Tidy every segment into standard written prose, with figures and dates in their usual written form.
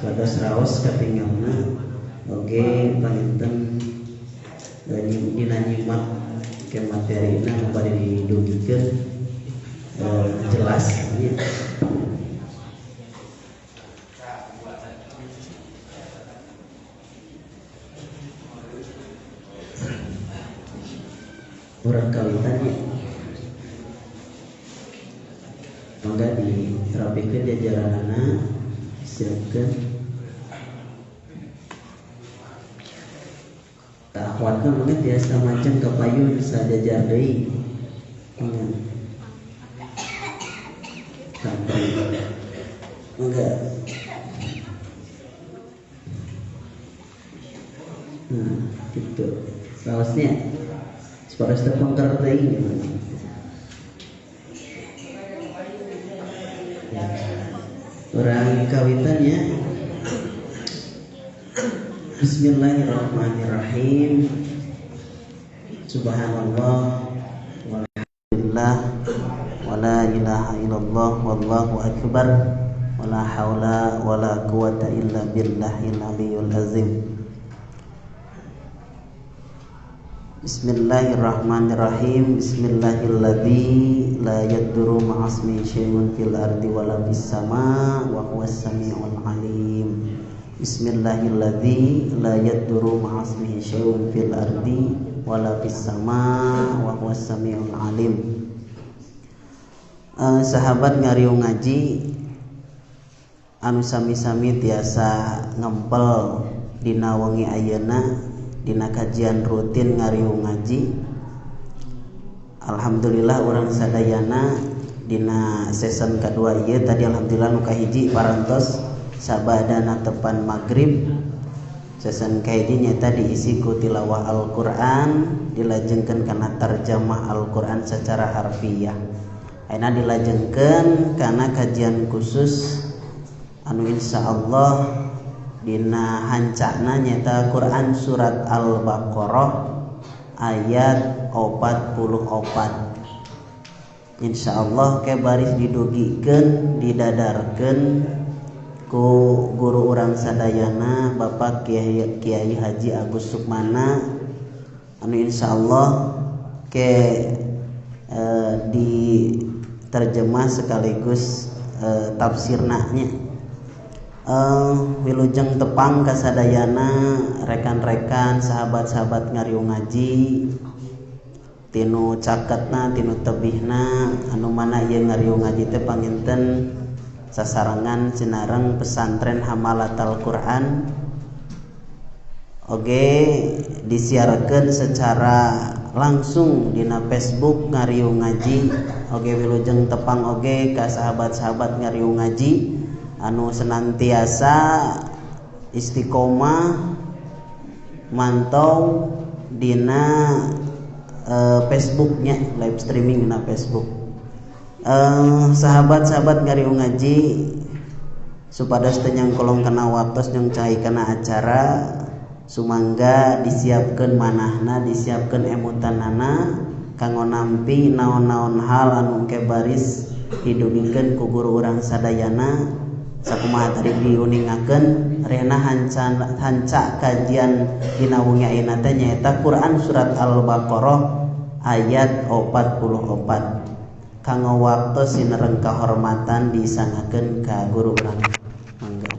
kados raos katingalna oge panginten dina nyimak ke materina bari didugikeun jelas nya. Urang kawitannya mangga dirapikeun jajaranana siapkeun tak akhwatna mangga tiasa macam kapayun sajajar deui sampai mangga gitu saosnya Paras terpangkar tadi orang kawitannya. Bismillahirrahmanirrahim. Subhanallah walhamdulillah wala ilaha illallah wallahu akbar wala haula wala quwata illa billahil aliyyil azim. Bismillahirrahmanirrahim. Bismillahilladzi la yadurru ma'asmi syai'un fil ardi wala fis sama wa huwas samiul alim. Bismillahilladzi la yadurru ma'asmi syai'un fil ardi wala fis sama wa huwas samiul alim. Sahabat ngariung ngaji anu sami-sami tiasa ngempel dina wengi ayeuna dina kajian rutin ngariung ngaji. Alhamdulillah urang sadayana dina season kedua ieu tadi alhamdulillah nu kahiji parantos sabadana tepan maghrib. Season kahiji nyata diisi ku tilawah Al-Qur'an dilajengkeun kana tarjamah Al-Qur'an secara harfiah. Ayeuna dilajengkeun kana kajian khusus anu insyaallah dina hancana nyata Quran surat Al-Baqarah ayat 44. Insyaallah ke baris didugikeun didadarkeun ku guru urang sadayana Bapak Kiai Haji Agus Sukmana anu insyaallah ke diterjemah sekaligus tafsirna nya. Wilujeng tepang kasadayana rekan-rekan sahabat-sahabat ngariung ngaji tinu caketna tinu tebihna anu mana ieu ngariung ngaji teh panginten sasarangan Cinareng pesantren Hamalatul Quran oge disiarkeun secara langsung dina Facebook ngariung ngaji oge wilujeng tepang oge ka sahabat-sahabat ngariung ngaji anu senantiasa istiqomah mantau dina Facebooknya live streaming dina Facebook. Sahabat-sahabat ngariung ngaji supados teu nyangkolong kana waktos jeung cai kana acara sumangga disiapkeun manahna disiapkeun emutanana kanggo nampi naon-naon hal anu engke baris didugikeun ku guru urang sadayana. Sakumaha tadi diuningakeun rehna hanca kajian dina wengi ayeuna teh nyaeta Quran surat Al-Baqarah ayat 44. Kanggo waktu sinereng kahormatan disangakeun ka guru urang. Mangga.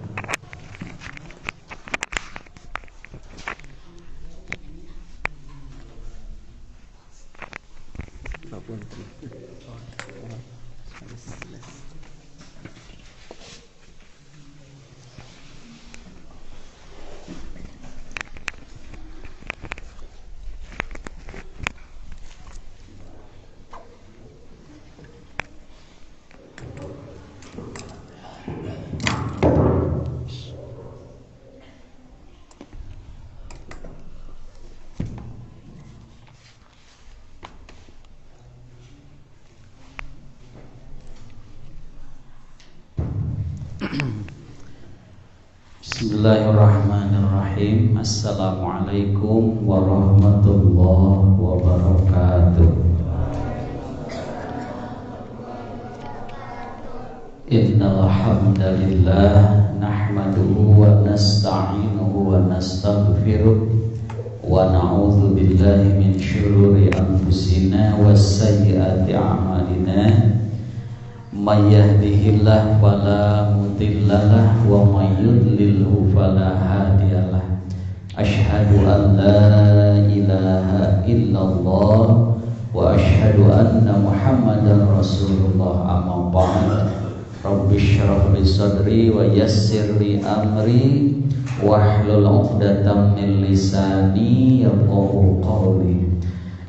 Bismillahirrahmanirrahim. Assalamualaikum warahmatullahi wabarakatuh. Innal hamdalillah nahmaduhu billahi min syururi anfusina wassayyiati a'malina. May yahdihillahu fala mudhillalah wa may yudlilhu fala hadiyalah. Asyhadu an la ilaha illallah wa asyhadu anna Muhammadar Rasulullah. Amma ba'd. Rabbi shrah li sadri wa yassir li amri wahlul 'uqdatam min lisani yafqahu qawli.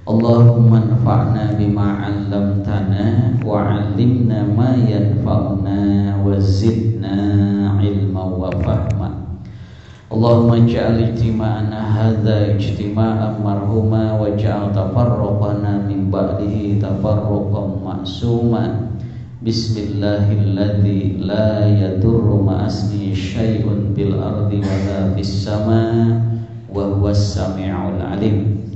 Allahumma anfa'na bima 'allamtana wa 'allimna ma yanfa'una wa zidna 'ilman wa fahma. Allahumma ij'al ijtima'ana hadza ijtima'an marhuma waj'al tafarruqana min ba'dihi tafarruqan ma'suma. Bismillahilladzi la yadurru ma'asmi syai'un bil ardi wa la fis sama wa huwas sami'ul alim.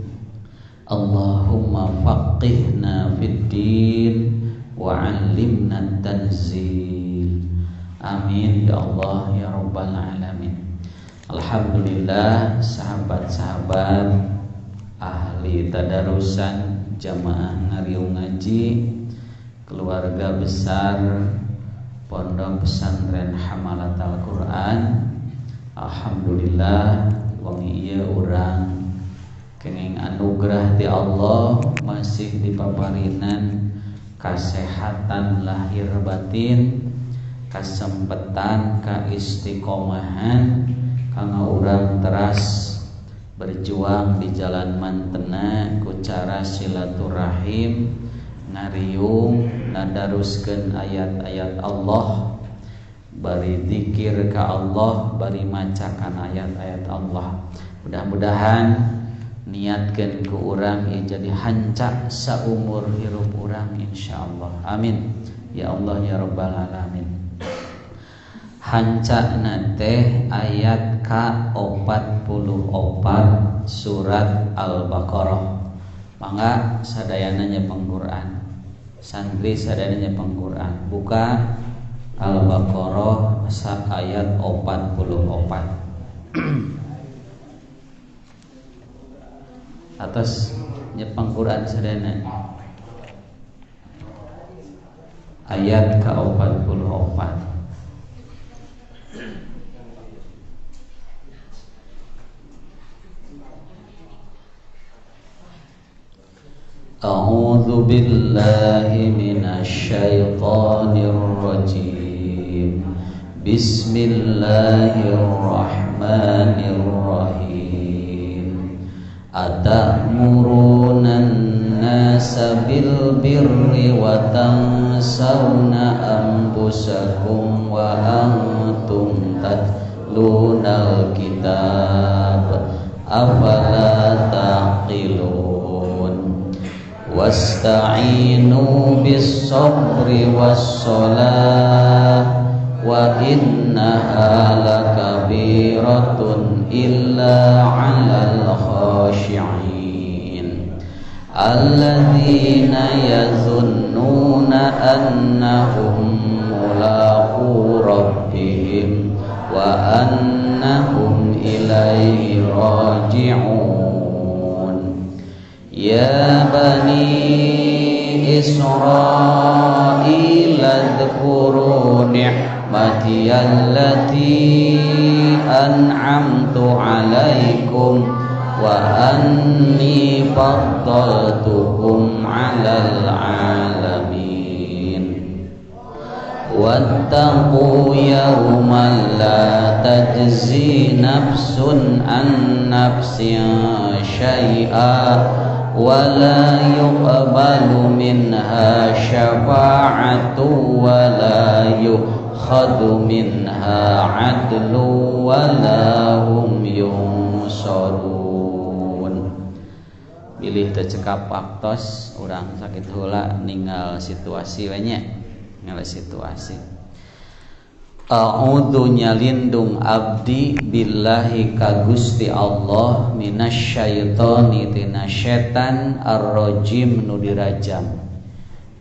Allahumma faqihna fid din wa 'allimna tanzil. Amin ya Allah ya rabbal alamin. Alhamdulillah, sahabat-sahabat ahli tadarusan, jamaah ngariung ngaji, keluarga besar Pondok Pesantren Hamalat Al-Quran. Alhamdulillah, wangi ieu urang kenging anugerah ti Allah masih dipaparinan kasehatan lahir batin, kasempetan, kaistiqomahan kanggo urang teras berjuang di jalan mantena ku cara silaturahim, ngariung nadaruskeun ayat-ayat Allah, bari zikir ka Allah, bari macakan ayat-ayat Allah. Mudah-mudahan niatkeun ku urang ieu jadi hanca saumur hirup urang insyaallah. Amin ya Allah ya rabbal alamin. Hancana teh ayat ka-44 surat Al-Baqarah. Mangga sadayana nyepeng Quran, santri sadayana nyepeng Quran, buka Al-Baqarah sak ayat 44. Atas nyepeng Quran sadayana ayat ka-44. A'udzu billahi minasy syaithanir rajim. Bismillahirrahmanirrahim. Atamuruna an-nasa bil birri wa tansawna anfusakum wa antum tatlunal kitab afala taqilun. Wasta'inu bis-sabri was-shalah wa innaha lakabiratun illa 'alal khashi'in alladzina yazunnuna annahum mulaqu rabbihim wa annahum ilaihi raji'un. Ya bani Israil adhkuru ni'mati allati an'amtu alaikum wa anni faddaltukum 'alal 'alamin. Wattaqu yawman la tajzi nafsun an nafsin syai'a wala yuqbalu minha syafa'atu wala yukhadu minha 'adlu wala hum yunsarun. Bilih teu cekap waktos urang sakit heula ninggal situasi we nya, ninggal situasi. A'udzu nyalindung abdi billahi ka Gusti Allah minasyaitoni tina setan ar-rajim nu dirajam.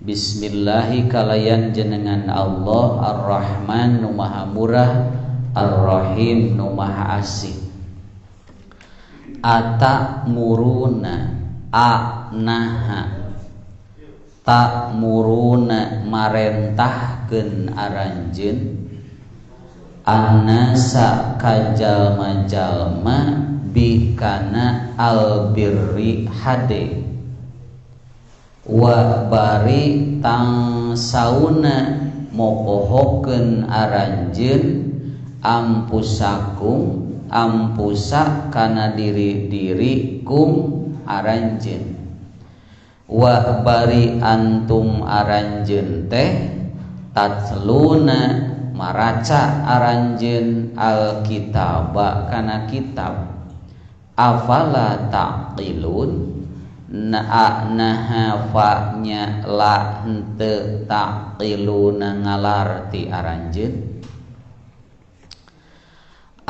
Bismillahi kalayan jenengan Allah Ar-Rahman nu maha murah, Ar-Rahim nu maha asih. atamuruna anaha ta'muruna marentahkeun aranjeun annasa kajalma-jalma bikana albirri hade wa bari tangsauna mopohokeun aranjeun ampusakum ampusa kana diri kum aranjeun wa bari antum aranjeun teh tatsluna maraca aranjeun alkitaba kana kitab afala taqilun naha fa-nya la henteu taqiluna ngalarti aranjeun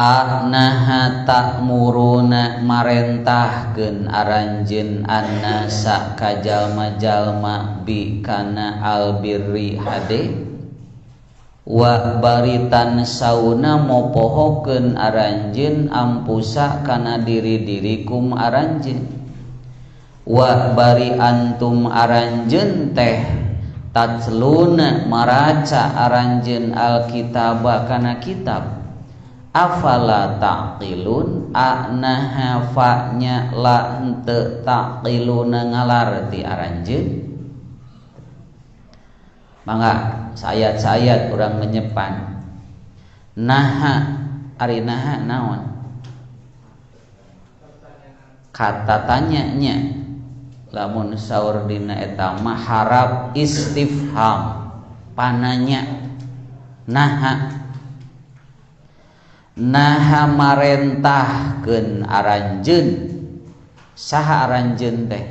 anaha ta'muruna marentahkeun aranjeun annasa kajalma-jalma bi kana albirri hade wa baritan sauna mopohokeun aranjeun ampusa kana diri-dirikum aranjeun wa bari antum aranjeun teh tatsluna maraca aranjeun alkitaba kana kitab afala taqilun anaha fa-nya la henteu taqiluna ngalarti aranjeun mangga sayat-sayat urang menyepan naha ari naha naon kata tanya nya lamun saur dina eta mah harap istifham pananya naha marentahkeun aranjeun saha aranjeun teh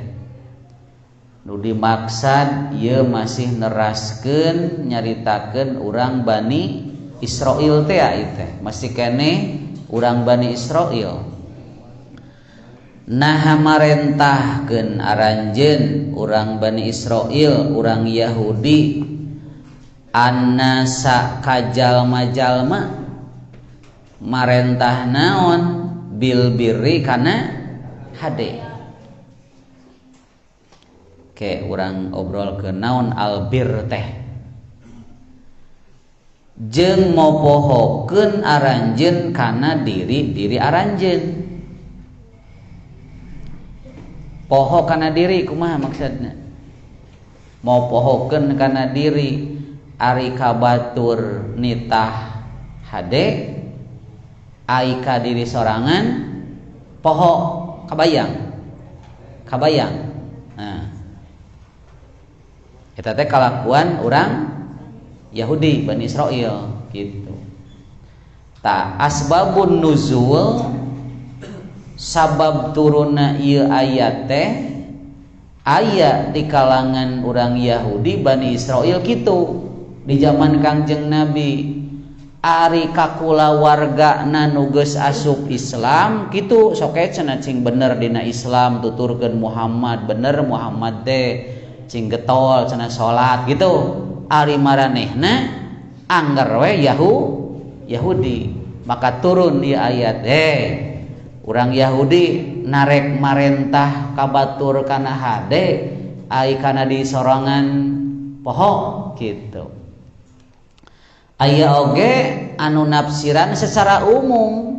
nu dimaksad ieu masih neraskeun nyaritakeun urang Bani Israil teh teh masih keneh urang Bani Israil naha marentahkeun aranjeun urang Bani Israil urang Yahudi annasa kajalma-jalma marentah naon bil birri kana hade ke urang obrol ke naon albir teh jeung mopohokeun aranjeun kana diri aranjeun poho kana diri kumaha maksudna mopohokeun kana diri ari kabatur nitah hade aika diri sorangan poho kabayang nah eta teh kalakuan urang Yahudi Bani Israil gitu ta asbabun nuzul sabab turunna ieu ayat teh aya di kalangan urang Yahudi Bani Israil kitu di zaman Kangjeng Nabi ari kakula warga nu geus asup Islam kitu soke cenah cing bener dina Islam tuturkeun Muhammad bener Muhammad teh cing getol cenah salat gitu ari maranehna angger we Yahudi maka turun ieu ayat urang Yahudi narek marentah kabatur kana hade ai kana di sorangan poho gitu aya oge anu nafsiran secara umum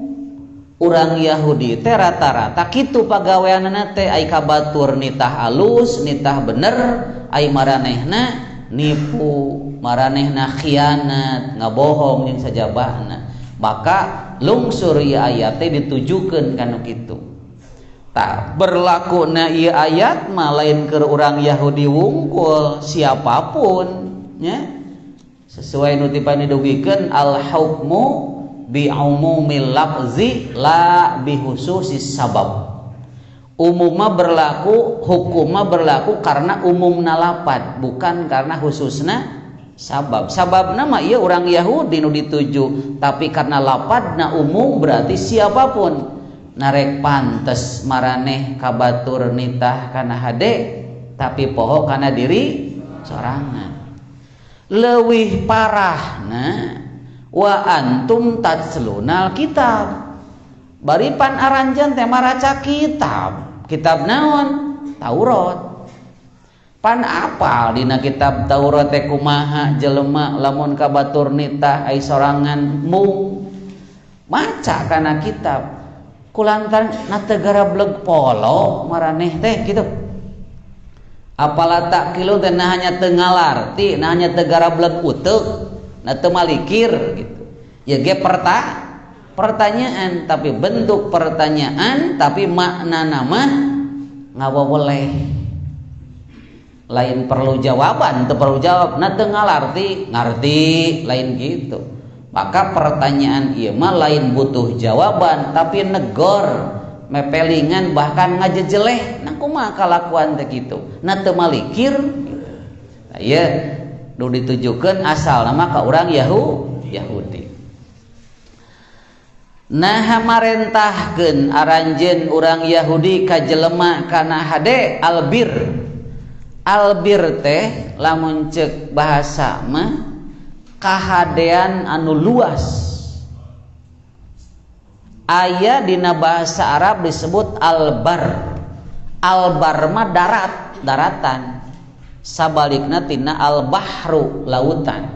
urang Yahudi teh rata-rata kitu pagaweanna teh ai kabatur nitah alus nitah bener ai maranehna nipu maranehna khianat ngabohong jeung sajabahna maka lungsur ieu ayat teh ditujukeun kana kitu tak berlakuna ieu ayat mah lain keur urang Yahudi wungkul siapapun nya sesuai nutipan didugikeun al hukmu bi umumil lafzi la bi khususis sabab umumna berlaku hukumna berlaku karena umumna lafaz bukan karena khususna sababna mah ieu urang Yahudi nu dituju tapi karena lafazna umum berarti siapapun narek pantes maraneh kabatur nitah kana hade tapi poho kana diri sorangan leuwih parahna wa antum tatslunal kitab Baripan aranjeun teh maraca kitab naon? Taurat. Pan apal dina kitab Taurat teh kumaha jelema lamun ka batur nitah ai sorangan mung maca kana kitab kulantaran na teu garableg polo maraneh teh kitu. Apala tak kilu teh na hanya teu ngalarti, na hanya teu garableg uteuk, na teu malikir gitu. Ya ge pertanyaan, tapi bentuk pertanyaan, tapi makna nama ngawaweleh. Lain perlu jawaban, teu perlu jawab, na teu ngalarti, ngarti, lain gitu. Maka pertanyaan ieu mah lain butuh jawaban, tapi negor, mepelingan bahkan ngajejeleh, nah kumaha kalakuan teh kitu. Na teu malikir. Nah, ieu nu ditujukeun asal nama ka urang Yahudi. Nah marentahkeun aranjeun urang Yahudi ka jelema kana hade albir. Albir teh lamun ceuk bahasa mah kahadean anu luas. Aya dina bahasa Arab disebut albar. Albar mah daratan. Sabalikna tina albahru lautan.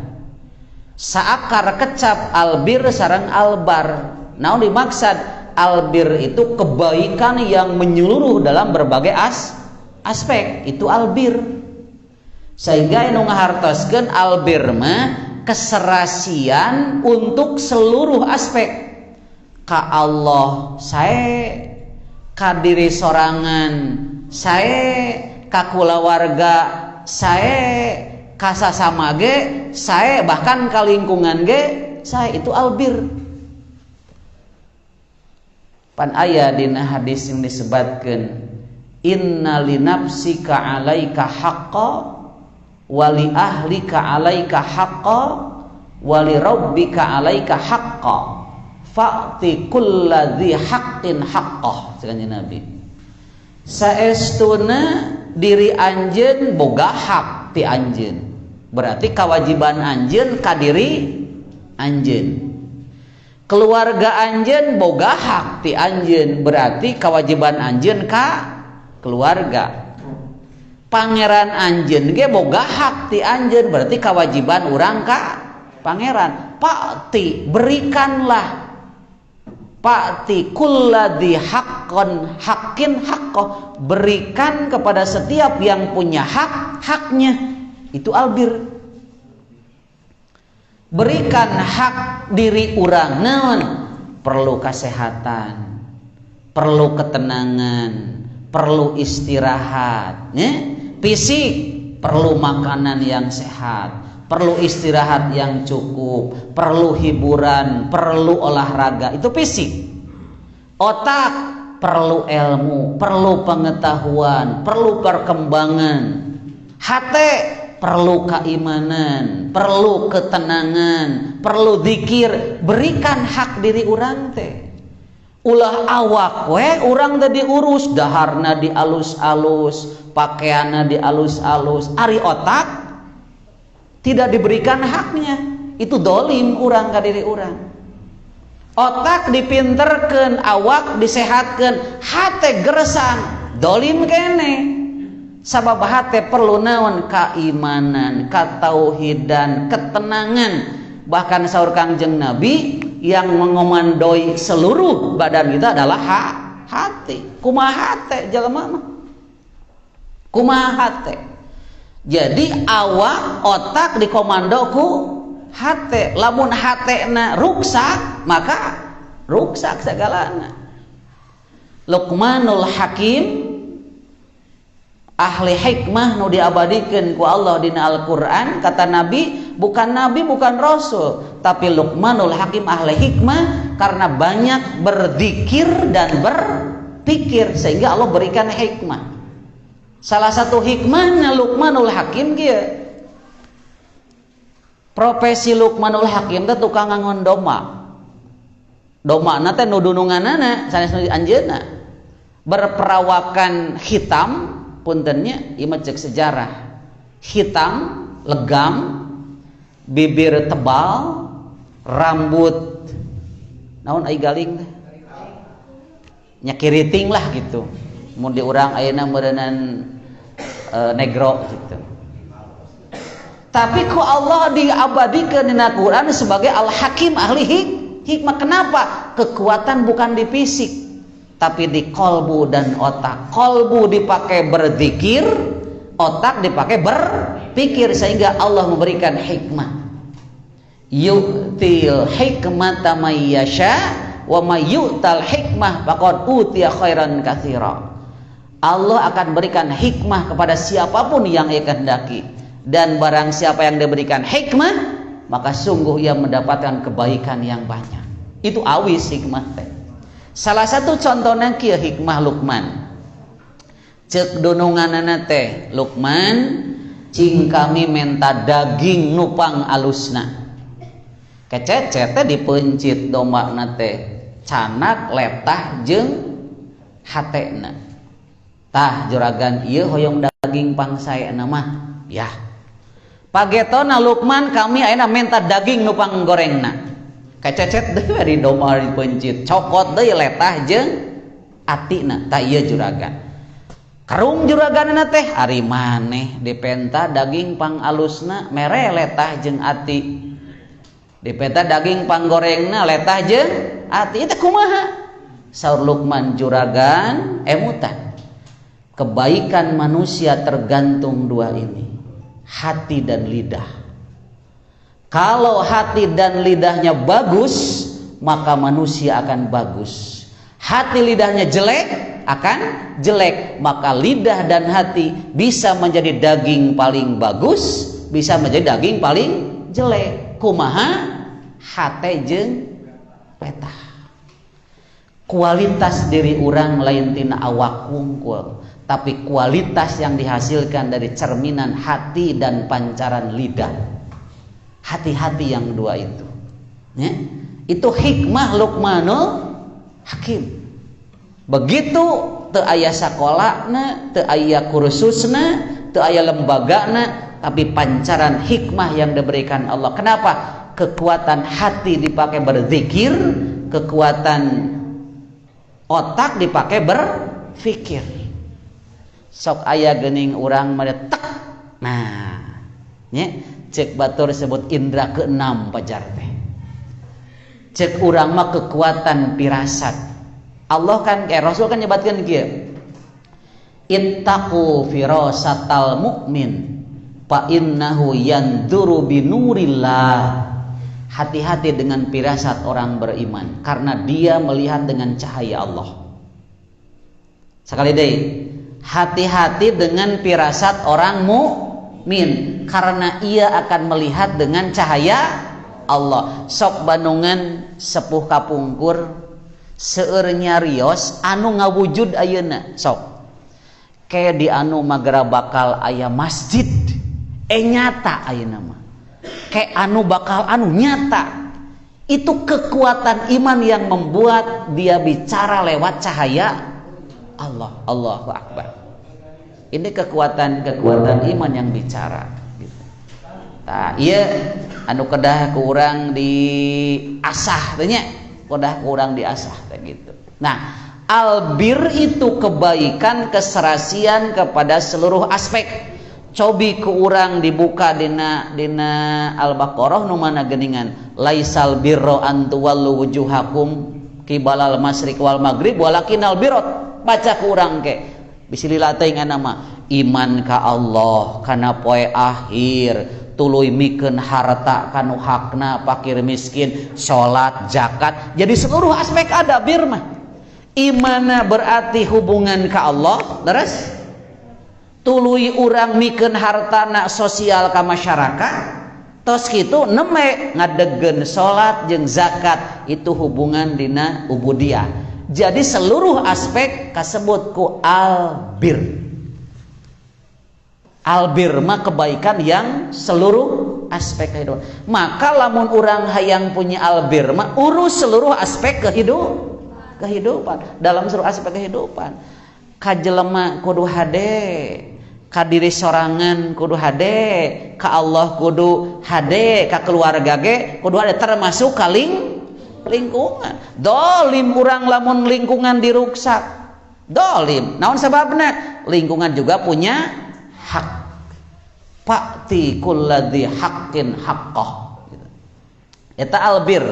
Saakar kecap albir sareng albar. Naon dimaksud? Albir itu kebaikan yang menyeluruh dalam berbagai aspek, itu albir. Sehingga anu ngahartoskeun albir mah keserasian untuk seluruh aspek. Ka Allah sae, ka diri sorangan sae, ka kulawarga sae, ka sasama ge sae, bahkan ka lingkungan ge sae, itu albir. Pan aya dina hadis yang disebutkeun inna li nafsika 'alaika haqqa wa li ahlika 'alaika haqqa wa li rabbika 'alaika haqqa fa'ti kulladzi haqqin haqqah. Ceuk Nabi, saestuna diri anjeun boga hak ti anjeun, berarti kewajiban anjeun ka diri anjeun. Keluarga anjeun boga hak ti anjeun, berarti kewajiban anjeun ka keluarga. Pangeran anjeun ge boga hak ti anjeun, berarti kewajiban urang ka pangeran. Pakti berikanlah, pakti kulladzi haqqan haqqin haqqah, berikan kepada setiap yang punya hak haknya. Itu albir. Berikan hak diri urang naon? Perlu kesehatan, perlu ketenangan, perlu istirahat, fisik perlu makanan yang sehat, perlu istirahat yang cukup, perlu hiburan, perlu olahraga, itu fisik. Otak perlu ilmu, perlu pengetahuan, perlu perkembangan. Hati perlu keimanan, perlu ketenangan, perlu zikir. Berikan hak diri urang teh. Ulah awak we urang teh diurus, daharna dialus-alus, pakaianna dialus-alus. Ari otak tidak diberikan haknya, itu dolim urang ka diri urang. Otak dipinterkeun, awak disehatkeun, hate gersang, dolim kene. Sabab hate perlu naon? Keimanan, katauhidan, ketenangan. Bahkan saur Kangjeng Nabi, yang mengomandoi seluruh badan kita adalah hati. Kumaha hate jelema mah? Kumaha hate? Jadi awak otak dikomando ku hate. Lamun hatena ruksak, maka ruksak segalana. Luqmanul Hakim, ahli hikmah nu diabadikeun ku Allah dina Al-Qur'an, kata Nabi, bukan rasul, tapi Luqmanul Hakim ahli hikmah karena banyak berzikir dan berpikir sehingga Allah berikan hikmah. Salah satu hikmahnya Luqmanul Hakim kieu. Profesi Luqmanul Hakim teh tukang ngangon doma. Domana teh nu dununganana sanes nu anjeunna berperawakan hitam. Puntennya ieu mah ceuk sejarah. Hitam, legam, bibir tebal, rambut naon ai galing teh? nyakiriting lah gitu. Mun di urang ayeuna meureunnan negro gitu. Tapi ku Allah diabadikeun dina Quran sebagai Al-Hakim, ahli hikmah. Kenapa? Kekuatan bukan di fisik, tapi di kolbu dan otak. Kolbu dipakai berzikir, otak dipakai berpikir, sehingga Allah memberikan hikmah. Yu'til hikmata may yasha wa may yu'tal hikmah faqad utiya khairan katsira. Allah akan berikan hikmah kepada siapapun yang ia kehendaki, dan barang siapa yang diberikan hikmah maka sungguh ia mendapatkan kebaikan yang banyak. Itu awis hikmah teh. Salah satu contohnya kieu hikmah Luqman. Ceuk dununganana teh Luqman, cing kami menta daging nupang alusna. Kececet teh dipencit dombana teh canak letah jeung hatena. Tah juragan ieu hoyong daging pangsaena mah ya. Pagetona Luqman kami ayeuna menta daging nupang gorengna. Kececet deui di domba dipencit, cokot deui letah jeung atina. Tah ieu juragan. Karung juraganna teh ari maneh dipenta daging pang alusna mere letah jeung ati. Dipenta daging pang gorengna letah jeung ati. Itu kumaha? Saur Luqman juragan emutan. Kebaikan manusia tergantung dua ini, hati dan lidah. Kalau hati dan lidahnya bagus, maka manusia akan bagus. Hati lidahnya jelek, akan jelek. Maka lidah dan hati bisa menjadi daging paling bagus, bisa menjadi daging paling jelek. Kumaha? Hate jeung letah. Kualitas diri orang lain tina awak wungkul, tapi kualitas yang dihasilkan dari cerminan hati dan pancaran lidah. Hati-hati yang dua itu ya? Itu hikmah Luqmanul Hakim. Begitu teu aya sakolana, teu aya kursusna, teu aya lembagana, tapi pancaran hikmah yang diberikan Allah. Kenapa? Kekuatan hati dipakai berzikir, kekuatan otak dipakai berpikir. Sok aya geuning urang meretek. Nah, nya cek batur disebut indra keenam pajar teh. Cek urang mah kekuatan pirasat. Allah kan Rasul kan nyebatkeun kieu. Ittaqu firasatal mu'min fa innahu yanzuru binurillah. Hati-hati dengan pirasat orang beriman karena dia melihat dengan cahaya Allah. Sekali deui, hati-hati dengan pirasat orang mukmin karena ia akan melihat dengan cahaya Allah. Sok bandungan sepuh kapungkur seueur nyarios anu ngawujud ayeuna sok. Kayak di anu magara bakal aya masjid. Nyata ayeuna mah. Kayak anu bakal anu nyata. Itu kekuatan iman yang membuat dia bicara lewat cahaya Allah. Allahu Akbar. Ini kekuatan iman yang bicara gitu. Nah, iya anu kedah ku urang diasah teh nya. Kedah ku urang diasah teh gitu. Nah, albir itu kebaikan, keserasian kepada seluruh aspek. Cobi ku urang dibuka dina Al-Baqarah nu mana geuningan laisal birra an tuwallu wujuhakum qibalal masyriq wal maghrib walakinal birra. Baca ku urang ke bisi lila teh ngana mah iman ka Allah kana poe akhir, tuluy mikeun harta kanu hakna, fakir miskin, salat, zakat. Jadi seluruh aspek ada bir mah. Imana berarti hubungan ka Allah, leres? Tuluy urang mikeun hartana sosial ka masyarakat, tos kitu neme ngadegkeun salat jeung zakat, itu hubungan dina ubudiyah. Jadi seluruh aspek kasebut ku albir. Albir mah kebaikan yang seluruh aspek kehidupan. Maka lamun urang hayang punya albir mah urus seluruh aspek kehidupan. Dalam seluruh aspek kehidupan. Ka jelema kudu hade, ka diri sorangan kudu hade, ka Allah kudu hade, ka keluarga ge kudu hade, termasuk lingkungan. Dolim urang lamun lingkungan diruksak, dolim. Naon sababna? Lingkungan juga punya hak. Fa'ti kulladzi haqqin haqqah. Eta albir.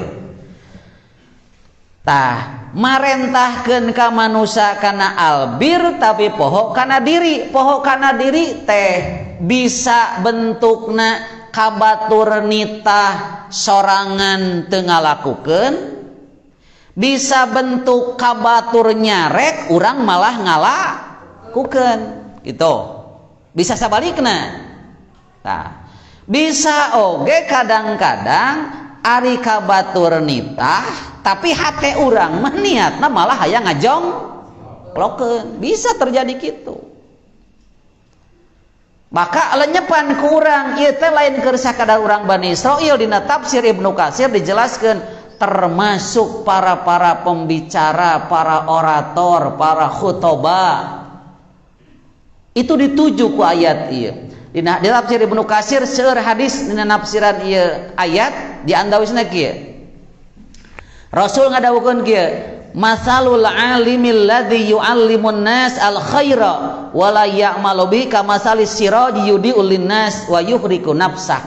Tah marentahkeun ka manusia kana albir tapi poho kana diri. Poho kana diri teh bisa bentukna kabatur nitah sorangan teu ngalakukeun, bisa bentuk kabatur nyarek urang malah ngalakukeun gitu. Bisa sabalikna. Nah, bisa oge kadang-kadang ari kabatur nitah tapi hate urang mah niatna malah hayang ngajonglokeun. Bisa terjadi kitu. Maka lenyepan ku urang ieu teh lain keur sakadar urang Bani Israil. Dina tafsir Ibnu Katsir dijelaskeun termasuk para pembicara, para orator, para khutbah. Itu dituju ku ayat ieu. Dina tafsir Ibnu Katsir seueur hadis dina nafsiran ieu ayat diandawisna kieu. Rasul ngadawukeun kieu, masalul alimil ladzi yu'allimun nas al khaira wa la ya'malu bi kamasalis siraji yudi'ul linnas wa yuhriku nafsah.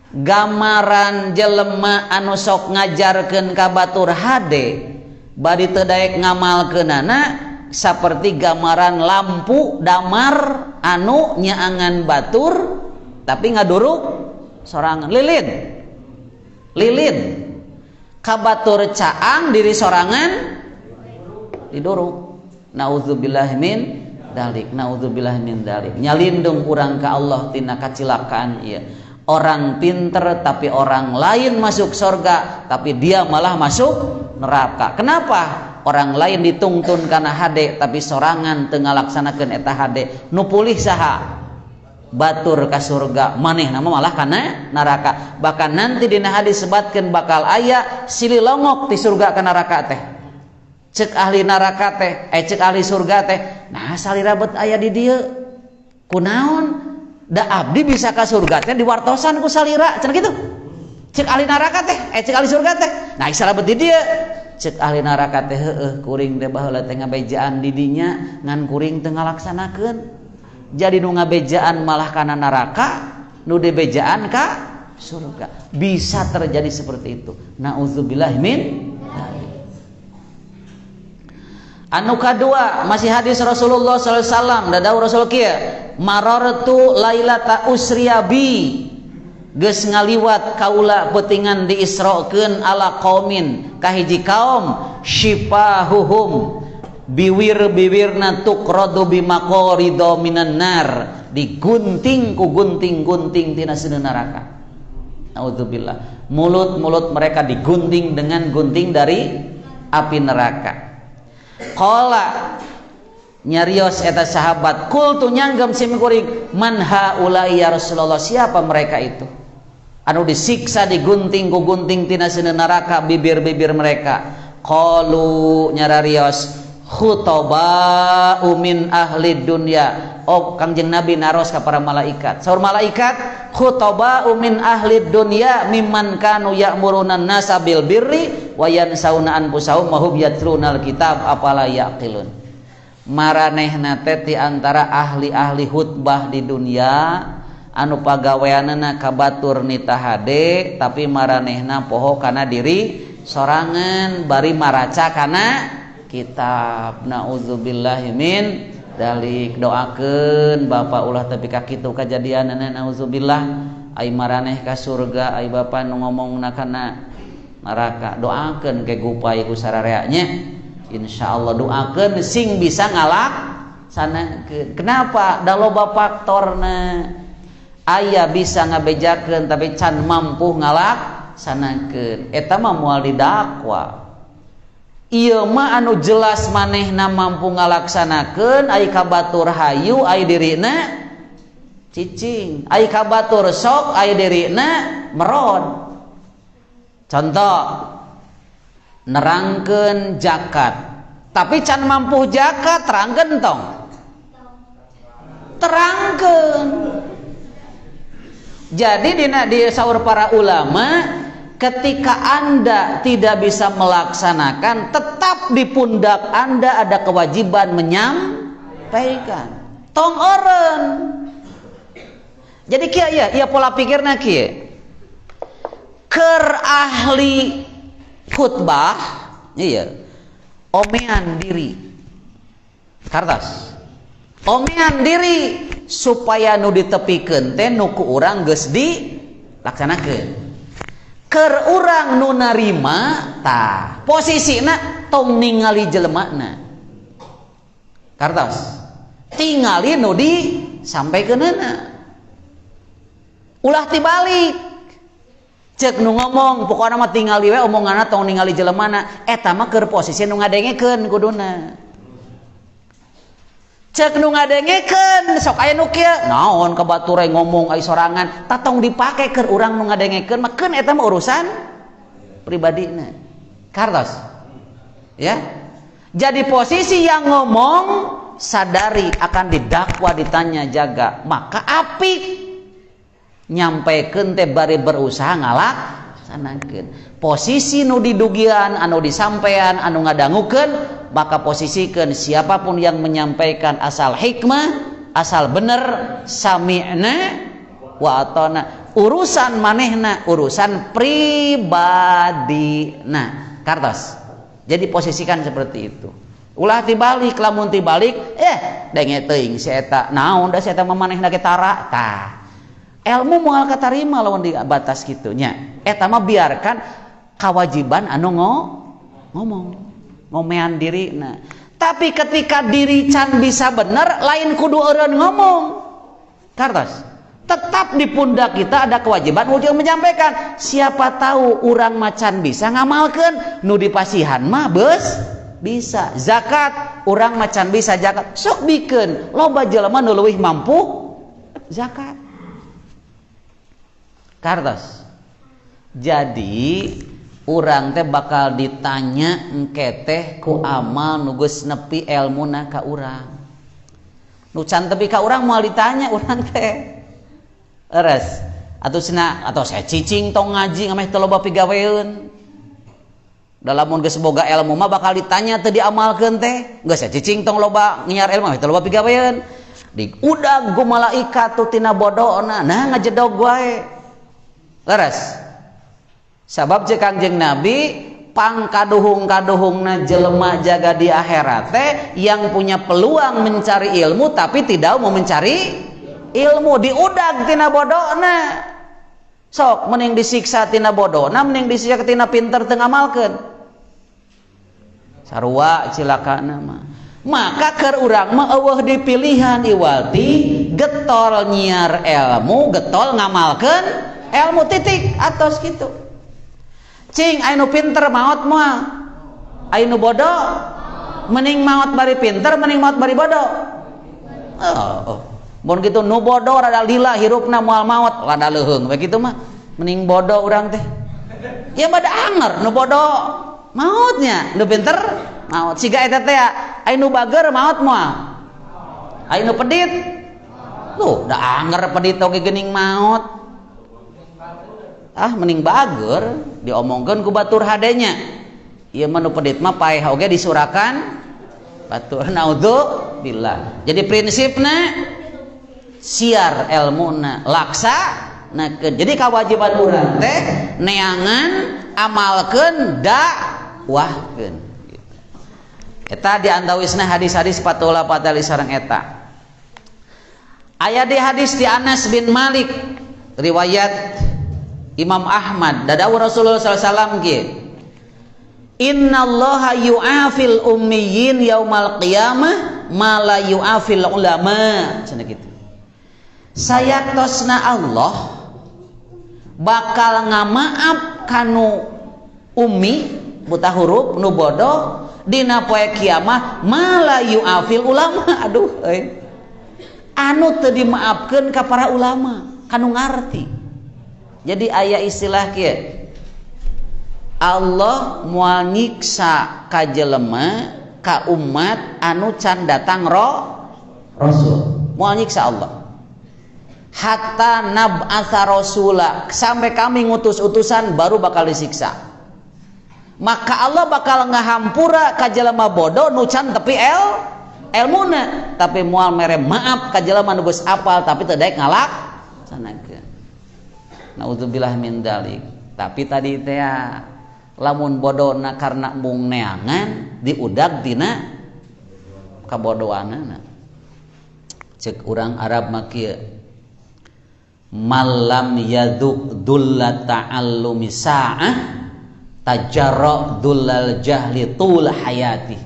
Gambaran jelema anu sok ngajarkeun ka batur hade bari teu daek ngamalkeunana saperti gambaran lampu damar anu nyaangan batur tapi ngaduruk sorangan lilin kabatur caang diri sorangan diduruk. Naudzubillah min dalik. Nyalindung urang ka Allah tina kacilakaan ieu. Orang pinter tapi orang lain masuk surga tapi dia malah masuk neraka. Kenapa? Orang lain ditungtun kana hade tapi sorangan teu ngalaksanakeun eta hade. Nu pulih saha? Batur ka surga, manehna malah kana neraka. Bahkan nanti dina hadis sebatkeun bakal aya sililongok ti surga ka neraka teh. Ceuk ahli neraka teh, ceuk ahli surga teh, nah salirabet aya di dieu. Kunaon? Da abdi bisa ka surga teh diwartosan ku salira, cenah kitu. Ceuk ahli neraka teh, ceuk ahli surga teh. Nah salabet di dieu. Ceuk ahli neraka teh heueuh kuring teh baheula teh ngabejaan di dinya ngan kuring teu ngalaksanakeun. Jadi nu ngabejaan malah kana neraka, nu dibejaan ka surga. Bisa terjadi seperti itu. Nauzubillah min dzalik. Anu kadua masih hadis Rasulullah sallallahu alaihi wasallam, dadawu Rasul kieu, marartu lailata usriyabi. Geus ngaliwat kaula peutingan diisrokeun ala qaumin ka hiji kaum syifahuhum biwir-biwirna tuqradu bimaqarido minan nar, digunting ku gunting-gunting tina seuneu neraka. Naudzubillah. Mulut-mulut mereka digunting dengan gunting dari api neraka. Qala nyarios eta sahabat, qultu nyanggem simikuring, man haula'i ya Rasulullah, siapa mereka itu? Anu disiksa digunting ku gunting tina seuneu neraka bibir-bibir mereka. Qalu nyararios khutaba min ahli dunya. Oh Kangjeng Nabi naros ka para malaikat. Saur malaikat, khutaba min ahli dunya mimman kanu ya'muruna an-nasa bil birri wa yansawna anfusahum wa hum yatlunal kitab afala yaqilun. Maranehna teh ti antara ahli-ahli khutbah di dunia anu pagaweanana kabatur nita hade tapi maranehna poho kana diri sorangan bari maraca kana kitab. Nauzubillahi min dalik. Doakeun Bapak ulah tapi ka kitu kajadianana nauzubillah. Ai maraneh ka surga, ai Bapak nu ngomongna kana neraka. Doakeun ke gupay ku sarareanya. Insyaallah doakeun sing bisa ngalaksanakeun. Kenapa? Da loba faktorna. Aya bisa ngabejakeun tapi can mampu ngalaksanakeun. Eta mah moal didakwa. Ieu mah anu jelas manehna mampu ngalaksanakeun, ai kabatur hayu, ai dirina cicing, ai kabatur sok, ai dirina merod. Contoh, nerangkeun zakat, tapi can mampu zakat, terangkeun tong. Terangkeun. Jadi di saur para ulama ketika Anda tidak bisa melaksanakan, tetap di pundak Anda ada kewajiban menyampaikan. Tong eureun. Jadi kieu ya pola pikirna kieu. Keur ahli khutbah, iya. Omean diri. Kartos. Omean diri supaya nu ditepikeun teh nu ku urang geus dilaksanakeun. Keur urang nu narima tah posisina tong ningali jelemakna. Kartos. Tingali nu disampaikeunna. Ulah tibalik. Cek nu ngomong pokokna mah tingali we omonganna tong ningali jelemana eta mah keur posisi nu ngadengekeun kuduna. Cek nu ngadengekeun sok aya nu kieu naon kabaturai ngomong ai sorangan tatong dipake keur urang nu ngadengekeun mah keun eta mah urusan pribadina. Kartos. Ya. Jadi posisi yang ngomong sadari akan didakwa ditanya jaga maka apik nyampaikeun teh bari berusaha ngalaksanakeun. Posisi nu didugian anu disampean anu ngadangukeun maka posisikeun siapapun yang menyampaikan asal hikmah asal bener sami'na wa atana urusan manehna urusan pribadina. Kartos. Jadi posisikan seperti itu. Ulah tibalik lamun tibalik denge teuing si eta naon da si eta manehna ge tara tah ilmu moal katarima lawan di batas kitu nya eta mah biarkan kewajiban anu ngomong ngomean dirina. Tapi ketika diri can bisa bener lain kudu eureun ngomong. Kartos. Tetap di pundak kita ada kewajiban ujung menyampaikan. Siapa tahu urang macan bisa ngamalkeun nu dipasihan mah beus bisa. Zakat urang macan bisa zakat sok bikeun loba jelema nu leuwih mampu zakat. Kartos. Jadi urang teh bakal ditanya engke teh ku amal nu geus nepi elmuna ka urang. Nu can tepi ka urang moal ditanya urang teh. Eres atau saya cicing tong ngaji ngameh teu loba pigaweun. Da lamun geus boga ilmu mah bakal ditanya teu diamalkeun teh. Geus saya cicing tong loba ngiar ilmu teu loba pigaweun. Diudag ku malaikat tu tina bodona nah ngajedog wae. Leres. Sabab cek Kangjeng Nabi pangkaduhung-kaduhungna jelema jaga di akhirat teh yang punya peluang mencari ilmu tapi tidak mau mencari ilmu diudag tina bodona. Sok mending disiksa tina bodona mending disiksa tina pinter teu ngamalkeun. Sarua cilakana mah. Maka keur urang mah eueuh dipilihan iwalti getol nyiar ilmu getol ngamalkeun ilmu titik atos kitu. Cing anu pinter maot moal anu bodoh mending maot bari pinter mending maot bari bodoh. Mun kitu nu bodoh rada lila hirupna moal maot rada leuheung we kitu mah mending bodoh urang teh. Ya bada anger nu bodoh maotnya nu pinter maot siga eta teh anu bager maot moal anu pedit tuh da anger pedit oge geuning maot. Mending bager diomongkeun ku batur hadenya. Ieu mah nu pedit mah paeh oge disurakan batur naudzubillah. Jadi prinsipna siar ilmuna laksanakeun. Jadi kewajiban urang teh neangan amalkeun dakwahkeun gitu. Eta di antawisna hadis-hadis patola patali sareng eta. Aya di hadis di Anas bin Malik riwayat Imam Ahmad dadawu Rasulullah SAW ge innallaha yu'afil ummiyin yaumal qiyamah ma la yu'afil ulama cenah kitu. Sayaktosna Allah bakal ngamaaf kanu ummi buta huruf nu bodoh dina poe kiamah ma la yu'afil ulama. Aduh anu teu dimaafkeun ka para ulama kanu ngarti. Jadi aya istilah kieu Allah moal nyiksa ka jelema ka umat anu can datang rasul moal nyiksa Allah hatta nab'atsa rasula, sampai kami ngutus utusan baru bakal disiksa. Maka Allah bakal ngahampura ka jelema bodoh nu can tepi ilmuna, tapi moal mere maaf ka jelema nu geus apal tapi teu daek ngalaksanakeun. Naudzubillah min dzalik. Tapi tadi teh lamun bodona karena mung neangan diudag dina kabodohanana. Cek urang Arab mah kieu, malam yaduk dulla ta'allumi sa'ah tajarra dullal jahli tul hayati.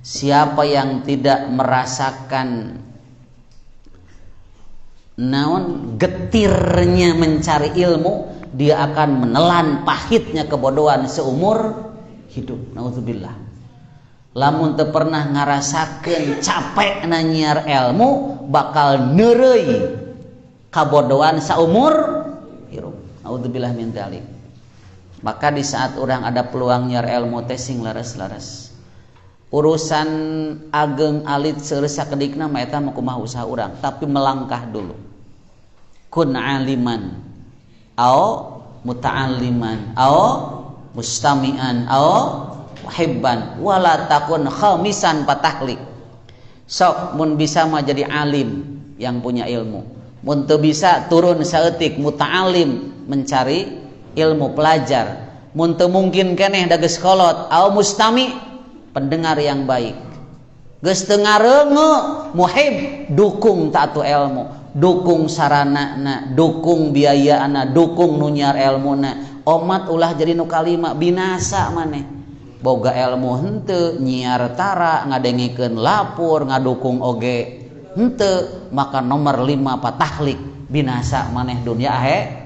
Siapa yang tidak merasakan naon getirnya mencari ilmu, dia akan menelan pahitnya kebodohan seumur hidup. Nauzubillah. Lamun teu pernah ngarasakeun capek na nyiar ilmu, bakal neureuy kabodohan saumur hirup. Nauzubillah min dzalik. Maka di saat orang ada peluang nyiar ilmu teh sing laras-laras. Urusan ageng alit seureus sakedikna mah eta mah kumaha usaha urang, tapi melangkah dulu. Kun aliman au muta'alliman au mustami'an au muhibban wala takun khamisan patahlik. Sok mun bisa mah jadi alim yang punya ilmu, mun teu bisa turun saeutik muta'allim mencari ilmu, pelajar. Mun teu mungkin keneh da geus kolot au mustami pendengar yang baik. Geus teu ngareungu muhib dukung taatu ilmu, dukung saranana, dukung biayaana, dukung nu nyiar ilmuna. Omat ulah jadi nu kalima binasa maneh. Boga ilmu henteu, nyiar tara, ngadengikeun lapur, ngadukung oge henteu, maka nomor 5 patahlik, binasa maneh dunia akhirat.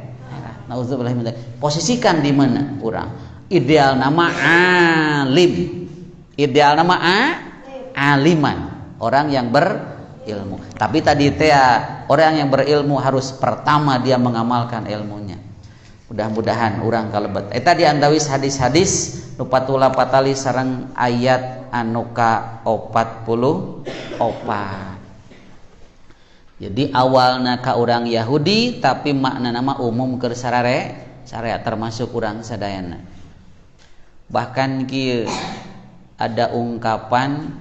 Nauzubillah min dzalik. Posisikan di mana urang? Ideal nama alim. Ideal nama aliman, orang yang berilmu. Tapi tadi teh orang yang berilmu harus pertama dia mengamalkan ilmunya. Mudah-mudahan urang kalebet. Eta di antawis hadis-hadis nu patula patali sareng ayat anu ka 44. Jadi awalna ka urang Yahudi tapi maknana mah umum keur sararea termasuk urang sadayana. Bahkan kieu ada ungkapan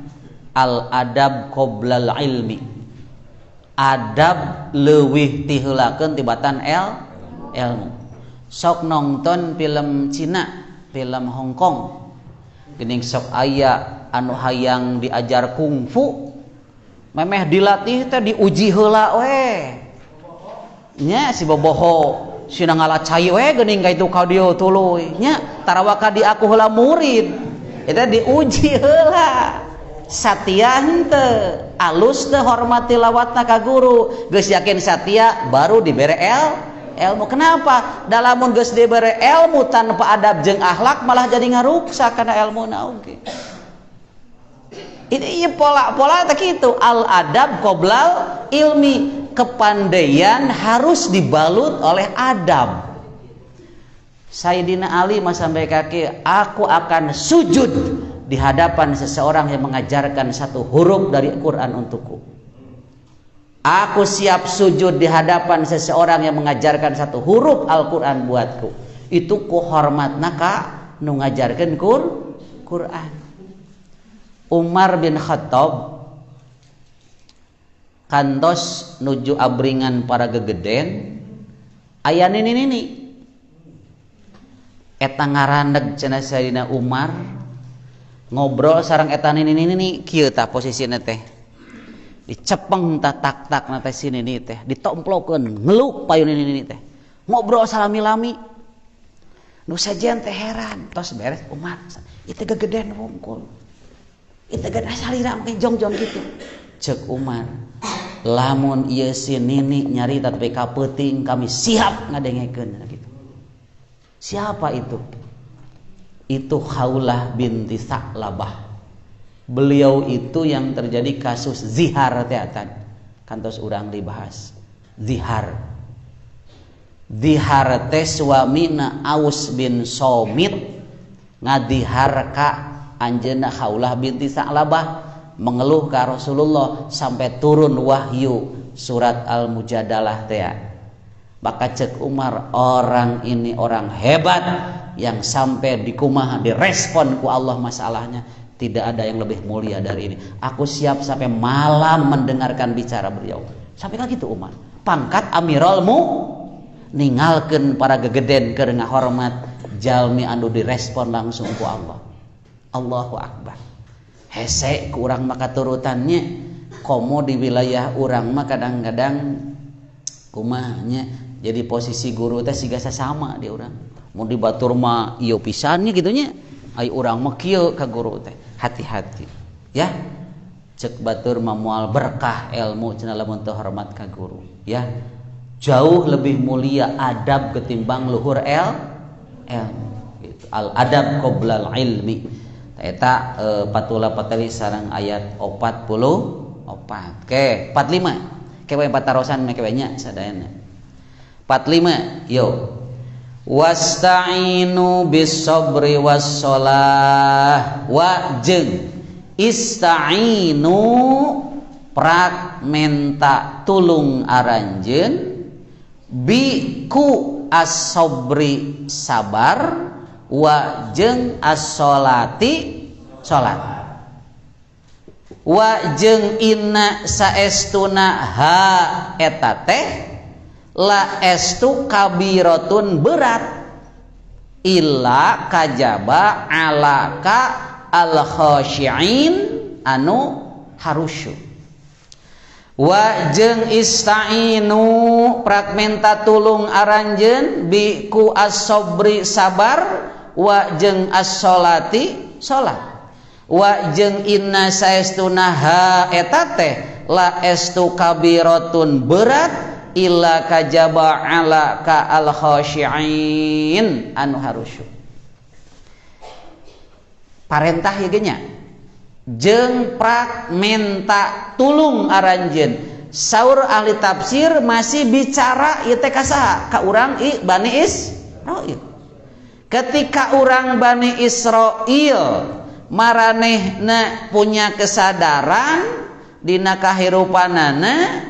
al adab qoblal ilmi, adab leuwih ti heulakeun tibatan ilmu. Sok nonton film Cina, film Hong Kong, geuning sok aya anu hayang diajar kungfu, memeh dilatih teh diuji heula we nya si boboho sina ngalacai we geuning ka itu kaudio tuluy nya tarawaka di aku heula murid. Eta diuji heula. Satia henteu, alus teu hormat tilawatna ka guru, geus yakin satia baru dibere ilmu. Kenapa? Da lamun geus dibere ilmu tanpa adab jeung akhlak malah jadi ngaruksak kana ilmuna oge. Ini pola-pola teh kitu, al adab qoblal ilmi, kepandaian harus dibalut oleh adab. Sayyidina Ali mah sampai kaki, aku akan sujud di hadapan seseorang yang mengajarkan satu huruf dari Quran untukku. Aku siap sujud di hadapan seseorang yang mengajarkan satu huruf Al-Quran buatku. Itu ku hormatna ka nu ngajarkeun Quran. Umar bin Khattab kantos nuju abringan para gegeden aya nini eta ngarandeg cenah Sayyidina Umar ngobrol sareng eta nini kieu tah posisina teh dicepeng tah tak-tak na teh si nini teh ditomplokeun ngeluk payun nini teh ngobrol salami-lami nu sajian teh heran tos beres Umar ieu teh gegeden wungkul ieu teh gede salira mah jong-jong kitu ceuk Umar lamun ieu si nini nyarita teh ka peuting kami siap ngadengekeun gitu. Siapa itu? Itu Khawlah binti Sa'labah. Beliau itu yang terjadi kasus zihar teatan. Kantos urang dibahas. Zihar. Zihar teh suamina Aus bin Somit ngadihar ka anjeunna Khawlah binti Sa'labah mengeluh ka Rasulullah sampai turun wahyu surat Al-Mujadalah teh. Maka cek Umar, orang ini orang hebat yang sampai dikumaha direspon ku Allah masalahnya. Tidak ada yang lebih mulia dari ini. Aku siap sampai malam mendengarkan bicara beliau. Sampai kan gitu Umar. Pangkat amiralmu ninggalkeun para gegeden keur ngahormat jalmi anu direspon langsung ku Allah. Allahu Akbar. Hese ku urang maka turutannya komo di wilayah urang mah kadang-kadang kumahnya jadi posisi guru teh siga sasama di urang. Mun di batur mah ieu pisannya gitunya. Ai urang mah kieu ka guru teh. Hati-hati. Ya. Cek batur mah moal berkah ilmu cenah lamun teu hormat ka guru. Ya. Jauh lebih mulia adab ketimbang luhur ilmu. Gitu. Al adab qoblal ilmi. Eta patula patali sareng ayat 44. Oke, 45. Kewe patarosan make nya sadayana. 45. Yo. Wasta'inu bis sabri was shalah wa jeung ista'inu prak menta tulung aranjeun bi ku as-sabri sabar wa jeung as-sholati salat wa jeung inna saestuna ha eta teh la estu kabiratun berat illa kajaba alaka al khashiin anu harusyu wa jeung istainu fragmenta tulung aranjeun bi ku as-sabri sabar wa jeung as-sholati salat wa jeung inna saestuna ha eta teh la estu kabiratun berat illa kajaba ala ka al khashiin anu harusyu parentah ieu nya jeung prak menta tulung aranjeun saur ahli tafsir masih bicara ieu teh ka saha ka urang Bani Israil ketika urang Bani Israil maranehna punya kesadaran dina kahirupanana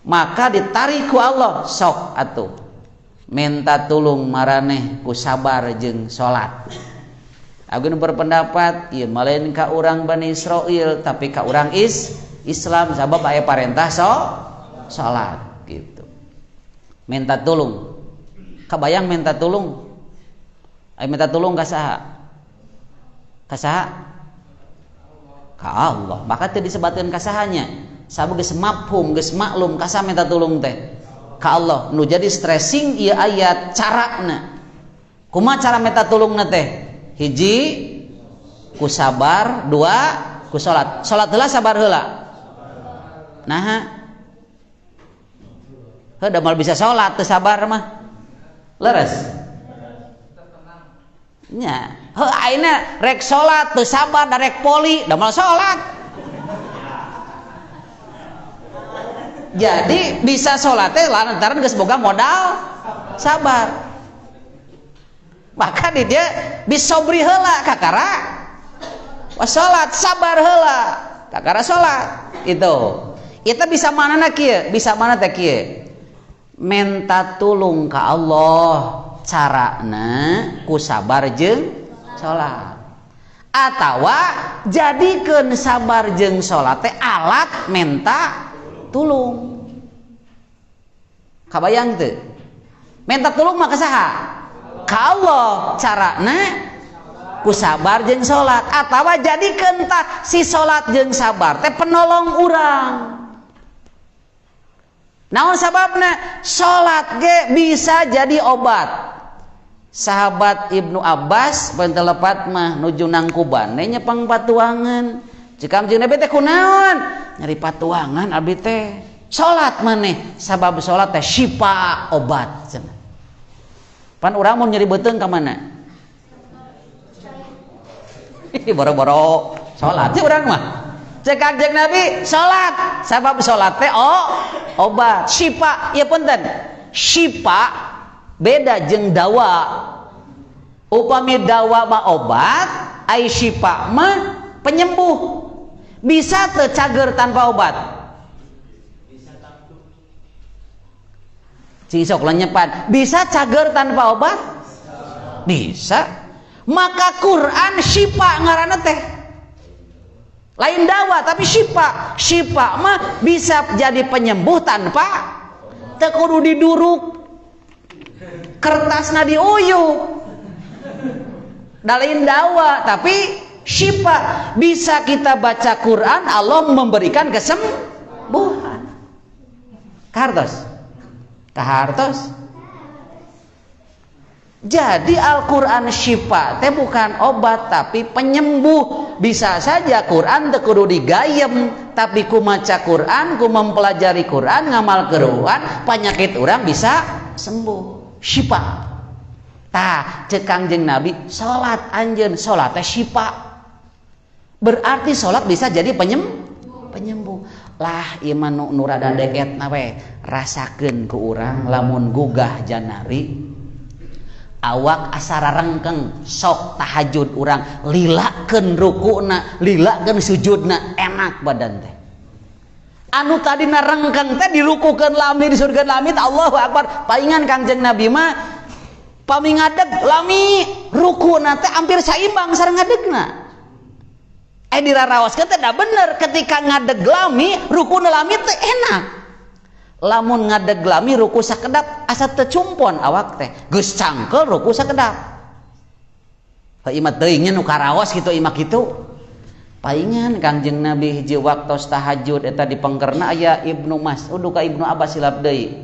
maka ditarik ku Allah sok atuh minta tulung maraneh ku sabar jeung salat. Agun berpendapat ieu malen ka urang Bani Israil tapi ka urang Islam sabab aya parentah salat gitu. Minta tulung. Kabayang minta tulung? Aya minta tulung ka saha? Ka saha? Ka Allah. Maka teu disebutkeun ka sahanya. Sabab geus mafhum geus maklum ka sa minta tulung teh ka Allah nu jadi stressing ieu ayat carana kumaha cara minta tulungna teh hiji ku sabar dua ku salat heula sabar heula naha heuh da bisa salat teu sabar mah leres nya heuh ayeuna rek salat teu sabar da rek poli da mal salat. Jadi bisa sholatnya lantaran geus boga modal sabar. Maka dia bisobri heula kakara sholat sabar heula kakara sholat itu. Itu bisa manana kieu? Bisa mana teh kieu? Minta tulung ka Allah carana ku sabar jeung sholat. Atawa jadikeun sabar jeung sholat teh alat minta tulung. Kabayang teu? Minta tulung mah ka saha? Ka Allah carana ku sabar jeung salat atawa jadikeun tah si salat jeung sabar teh penolong urang. Naon sababna? Salat ge bisa jadi obat. Sahabat Ibnu Abbas pentelepat mah nuju nang Kuban nya pangpatuangan. Jika jeung Nabi teh kunaon? Nyari patuangan abdi teh salat maneh sabab salat teh syifa obat cenah. Pan urang mun nyeri beuteung ka mana? Boro-boro salat teh urang mah. Cek Kanjeng Nabi salat sabab salat teh obat syifa. Ieu punten. Syifa beda jeung dawa. Upami dawa mah obat, ai syifa mah penyembuh. Bisa teu cager tanpa obat? cing sok lenyepan bisa cager tanpa obat? Bisa. Maka Quran syifa ngaranna teh. Lain dawa tapi syifa. Syifa mah bisa jadi penyembuh tanpa teu kudu diduruk. Kertasna diuyup. Da lain dawa tapi syifa. Bisa kita baca Quran, Allah memberikan kesembuhan. Kahartos. Jadi Al-Quran syifa teh bukan obat tapi penyembuh. Bisa saja Quran teu kudu digayem, tapi ku maca Quran, ku mempelajari Quran, ngamal Quran, penyakit orang bisa sembuh. Syifa. Tah ceuk Kangjeng Nabi, salat anjeun, salat teh syifa. Berarti salat bisa jadi penyembuh. Lah iman nu rada deketna we rasakeun ku urang lamun gugah janari awak asara rengkeng sok tahajud urang lilakeun rukuna lilakeun sujudna enak badan teh anu tadina rengkeng teh dirukukeun lami di surga lamit Allahu Akbar paingan Kangjeng Nabi mah pami ngadeg lami rukuna teh hampir saimbang sareng ngadegna dirarawaskeun teh da bener ketika ngadeg lami rukuna lami teh enak lamun ngadeg lami ruku sakedap asa teu cumpon awak teh geus cangkel ruku sakedap imat teuing nya nu karaos kitu imak kitu paingan Kangjeng Nabi hiji waktos tahajud eta di pengkerna aya Ibnu Mas'ud ka Ibnu Abbas silap deui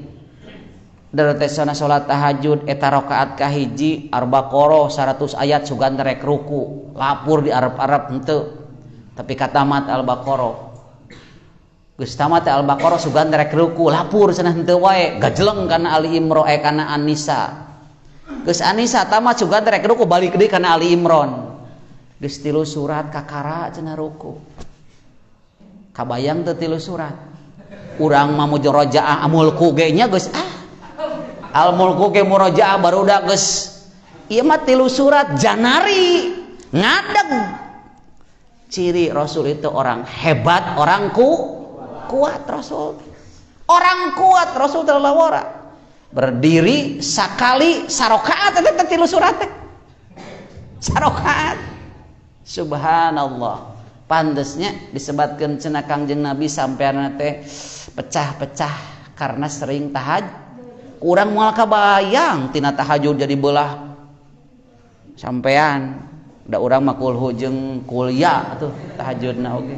daretesana salat tahajud eta rakaat kahiji Al-Baqarah 100 ayat sugan rek ruku lapur di arep-arep henteu tapi katamat Al-Baqarah geus tamat Al-Baqarah sugan rek ruku lapur cenah henteu wae gajleng kana Ali Imran kana An-Nisa geus An-Nisa tamat sugan rek ruku balik deui kana Ali Imran geus 3 surat kakara cenah ruku kabayang teu 3 surat urang mah mujarojaah mulku ge nya geus al mulku ge murojaah barudak geus ieu mah 3 surat janari ngadeg ciri Rasul itu orang hebat, orang kuat Rasul. Orang kuat Rasul telawara. Berdiri sakali sarokaat eta teh 3 surat teh. Sarokaat. Subhanallah. Pantesnya disebatkeun cenah Kangjeng Nabi sampeana teh pecah-pecah karena sering tahajud. Urang moal kabayang tina tahajud jadi beulah sampean da urang mah kulhu jeung kuliah atuh tahajudna oge.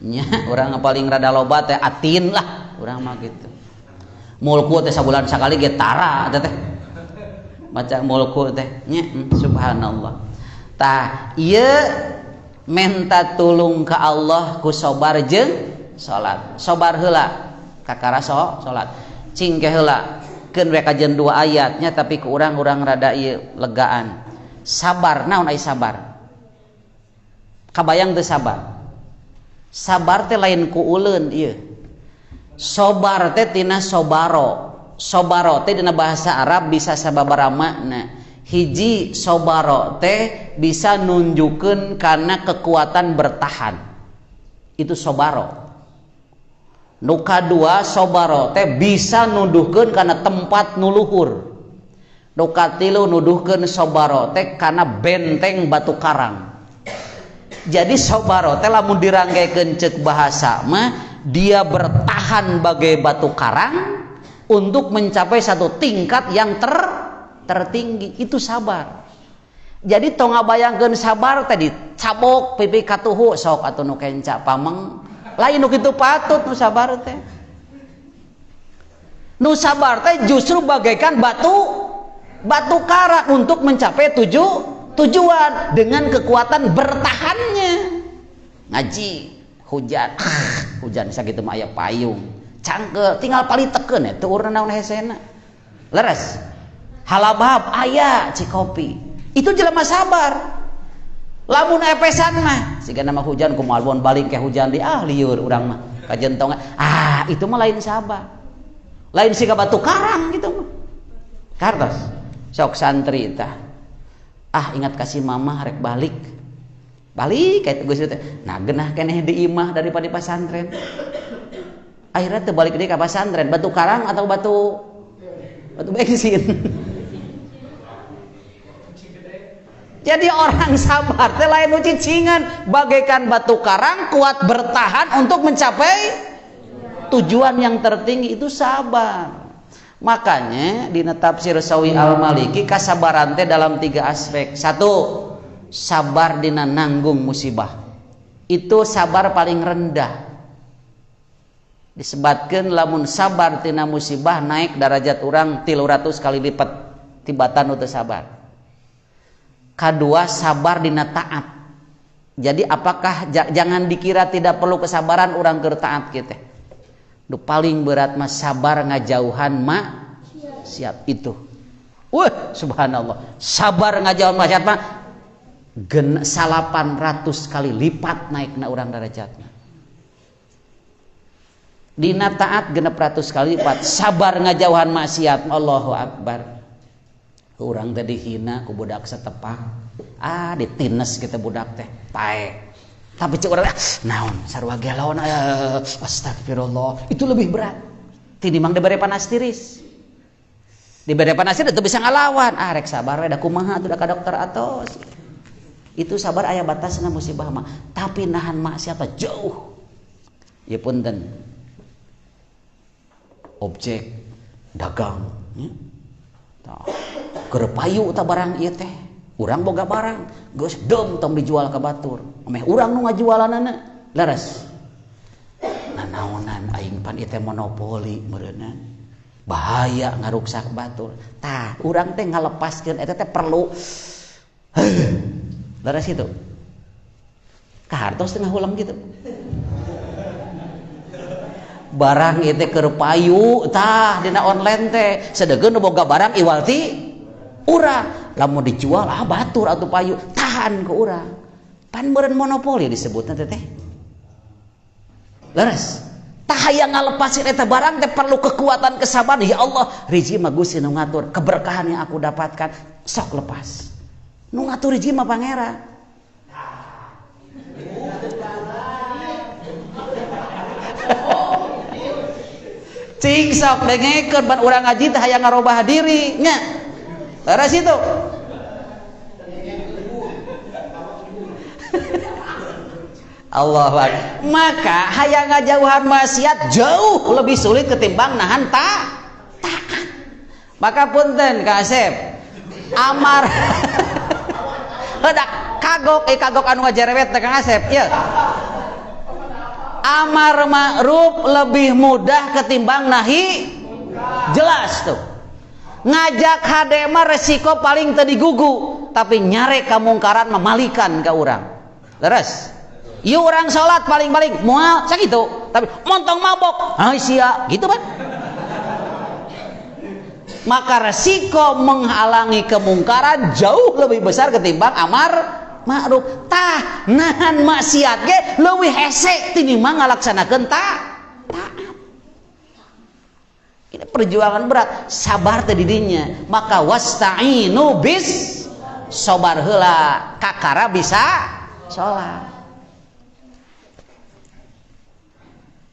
Nya urang paling rada loba teh atin lah urang mah kitu. Mulku teh sabulan sakali ge tara teh. Maca mulku teh nya subhanallah. Tah ieu menta tulung ka Allah ku sabar jeung salat. Sabar heula kakara salat. Cing ke heula keun we kajian 2 ayatnya tapi ku urang-urang rada ieu legaan. Sabar naon ai sabar kabayang teu sabar teh lain ku uleun ieu sabar teh tina sobaro teh dina bahasa Arab bisa sababaraha makna hiji sobaro teh bisa nunjukeun kana kekuatan bertahan itu sobaro nu kadua sobaro teh bisa nuduhkeun kana tempat nu luhur nu katilu nuduhkeun sobaro teh kana benteng batu karang. Jadi sobaro teh lamun diranggekeun ceuk bahasa mah dia bertahan bagai batu karang untuk mencapai satu tingkat yang tertinggi itu sabar. Jadi tong ngabayangkeun sabar teh dicabok pipi katuhu sok atuh nu kenca pameng lain nu kitu patut nu sabar teh. Nu sabar teh justru bagaikan batu karang untuk mencapai tujuan dengan kekuatan bertahannya. Ngaji hujan sakitu mah aya payung cangkel tinggal palitekeun teu urang naon hesena leres halabab aya cikopi itu jelema sabar. Lamun epesan mah siga nama hujan kumaha mun balik ke hujan di lieur urang mah kajentongan itu mah lain sabar lain siga batu karang gitu mah kartos sok santri tah ingat kasih mama rek balik kayak geus teh nah genah keneh di imah daripada di pesantren akhirnya terbalik deui ka pesantren, batu karang atau batu bensin. Jadi orang sabar teh lain nu cicingan, bagaikan batu karang kuat bertahan untuk mencapai tujuan yang tertinggi, itu sabar. Makanya di tafsir Sawi Al-Maliki kasabaran teh dalam 3 aspek. 1, sabar dina nanggung musibah. Itu sabar paling rendah. Disebutkan lamun sabar tina musibah naik derajat orang 300 kali lipat tibatan untuk sabar. Kedua, sabar dina taat. Jadi apakah jangan dikira tidak perlu kesabaran orang keur taat kita. Nu paling berat mah sabar ngajauhan maksiat itu. Wah, subhanallah. Sabar ngajauhan maksiat mah 800 kali lipat naikna urang derajatna. Dina taat 600 kali lipat. Sabar ngajauhan maksiat, Allahu Akbar. Urang teh dihina ku budak setepah. Ditines kita budak teh pae. Tapi cek urang naon sarua gelaon astagfirullah. Itu lebih berat. Tinimbang dibere panas tiris. Dibere panas tiris teu bisa ngalawan. Rek sabar we da kumaha atuh da ka dokter atos. Itu sabar aya batasna musibah mah. Tapi nahan maksiat jauh. Ya punten. Objek dagang keur payu eta barang ieu teh urang boga barang geus dem tong dijual ka batur meh urang nu ngajualanana leres nanaonan aing pan ieu teh monopoli meureunna bahaya ngaruksak batur tah urang teh ngalepaskeun eta teh perlu leres itu kahartos tengah ulang gitu barang itu keur payu tah dina online teh sadegeun nu boga barang iwal ti urang lamun dijual batur atuh payu tahan ke urang pan meureun monopoli disebutna teh leres tah hayang ngalepasin eta barang teh perlu kekuatan kesabaran. Ya Allah rezeki mah Gusti nu ngatur keberkahan yang aku dapatkan sok lepas nu ngatur rezeki mah pangeran. Cing sok dengekeun ban urang ngaji teh hayang ngarobah diri nya. Leres itu. Allah. Maka hayang ngajauhan maksiat jauh lebih sulit ketimbang nahan taat. Maka punten Kak Asep. Amar hedak kagok anu ngajerewet teh Kang Asep. Ieu. Amar ma'ruf lebih mudah ketimbang nahi jelas tuh ngajak hade mah resiko paling teu digugu tapi nyare kamungkaran memalikan ka urang leres ieu urang salat paling-paling moal sakitu tapi montong mabok sia gitu kan maka resiko menghalangi kemungkaran jauh lebih besar ketimbang amar ma'ruf tah nahan maksiat ge leuwih hese tinimbang ngalaksanakeun taat. Ini perjuangan berat, sabar teh di dinya. Maka wasta'inu bis sabar heula kakara bisa salat.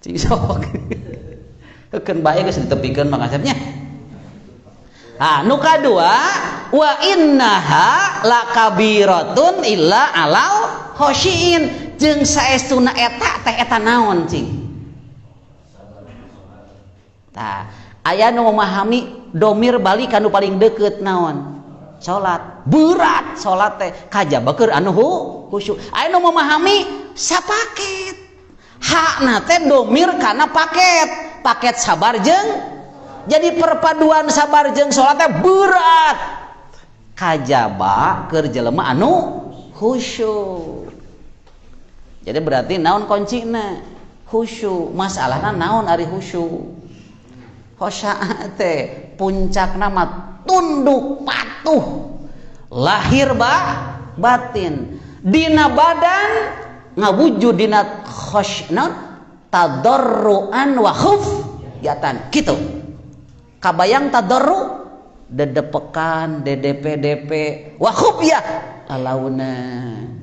Cing sok. Heukeun bae geus ditepikeun Mang Asepnya. Nu kadua wa innaha lakabiratun illa alal khosyin jeung saestuna eta teh eta naon cing tah aya nu memahami domir balik anu paling deukeut naon salat berat salat teh kajaba keur anu khusyuk aya nu memahami sapaket hakna teh domir kana paket sabar jeung jadi perpaduan sabar jeung salat teh berat kajaba keur jelema anu khusyuk. Jadi berarti naon kuncina khusyuk. Masalahna naon ari khusyuk? Khosya' teh puncakna mah tunduk patuh lahir batin dina badan ngawujud dina khosyna tadarruan wa khufyatan kitu. Kabayang tadarru dedepekan DDP wa khufyah alauna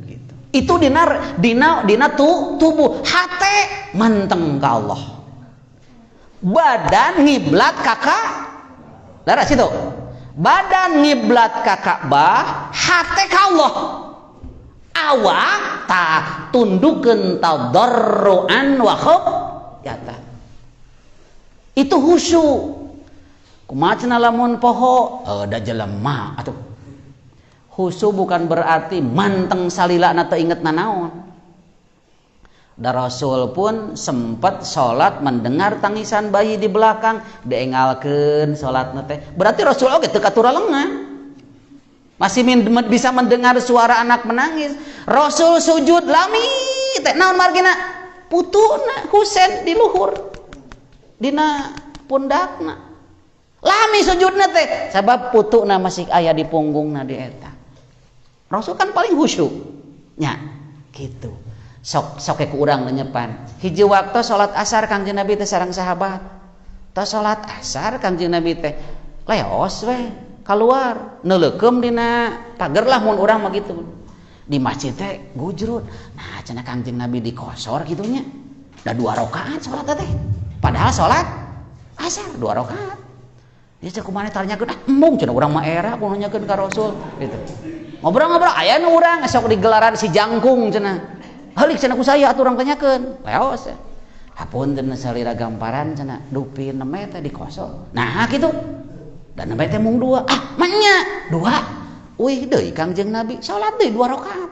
gitu. Itu dina tubuh hate manteng ka Allah. badan ngiblat ka Ka'bah situ. Badan ngiblat ka Ka'bah, hate ka Allah. Awak ta tundukeun tadarruan wa khofyatan. Itu khusyuk. Kumaha cenah lamun poho da jelema atuh. Khusyuk bukan berarti manteng salilana teu inget nanaon. Da Rasul pun sempat sholat mendengar tangisan bayi di belakang, diengalkeun sholatna teh. Berarti Rasul oge teu katura lengah. Masih bisa mendengar suara anak menangis. Rasul sujud lami teh naon margina? Putuna Husain di luhur. Dina pundakna. Lami sujudna teh sabab putuna masih aya di punggungna di eta. Rasul kan paling khusyuk. Nya, gitu. Sok ku urang nyepan. Hiji waktu salat asar Kangjeng Nabi teh sareng sahabat. Tah salat asar Kangjeng Nabi teh leos we keluar neuleukeum dina pager lah mun urang mah gitu. Di masjid teh gujrut. Nah cenah Kangjeng Nabi dikosor kitunya. Da 2 rakaat salat teh. Padahal salat asar 2 rakaat. Dia cek kumaha tanyakeun embung cenah urang mah era kudu nanyakeun ka Rasul gitu. Ngobrol-ngobrol aya nu urang sok di gelaran si jangkung cenah. Halik cenah ku saya atuh urang tanyakeun. Leos. Hapunten salira gamparan cenah dupin neme teh dikosor. Nah kitu. Dan neme teh mung 2. Ah, mah nya 2. Wih deui Kangjeng Nabi salat deui 2 rakaat.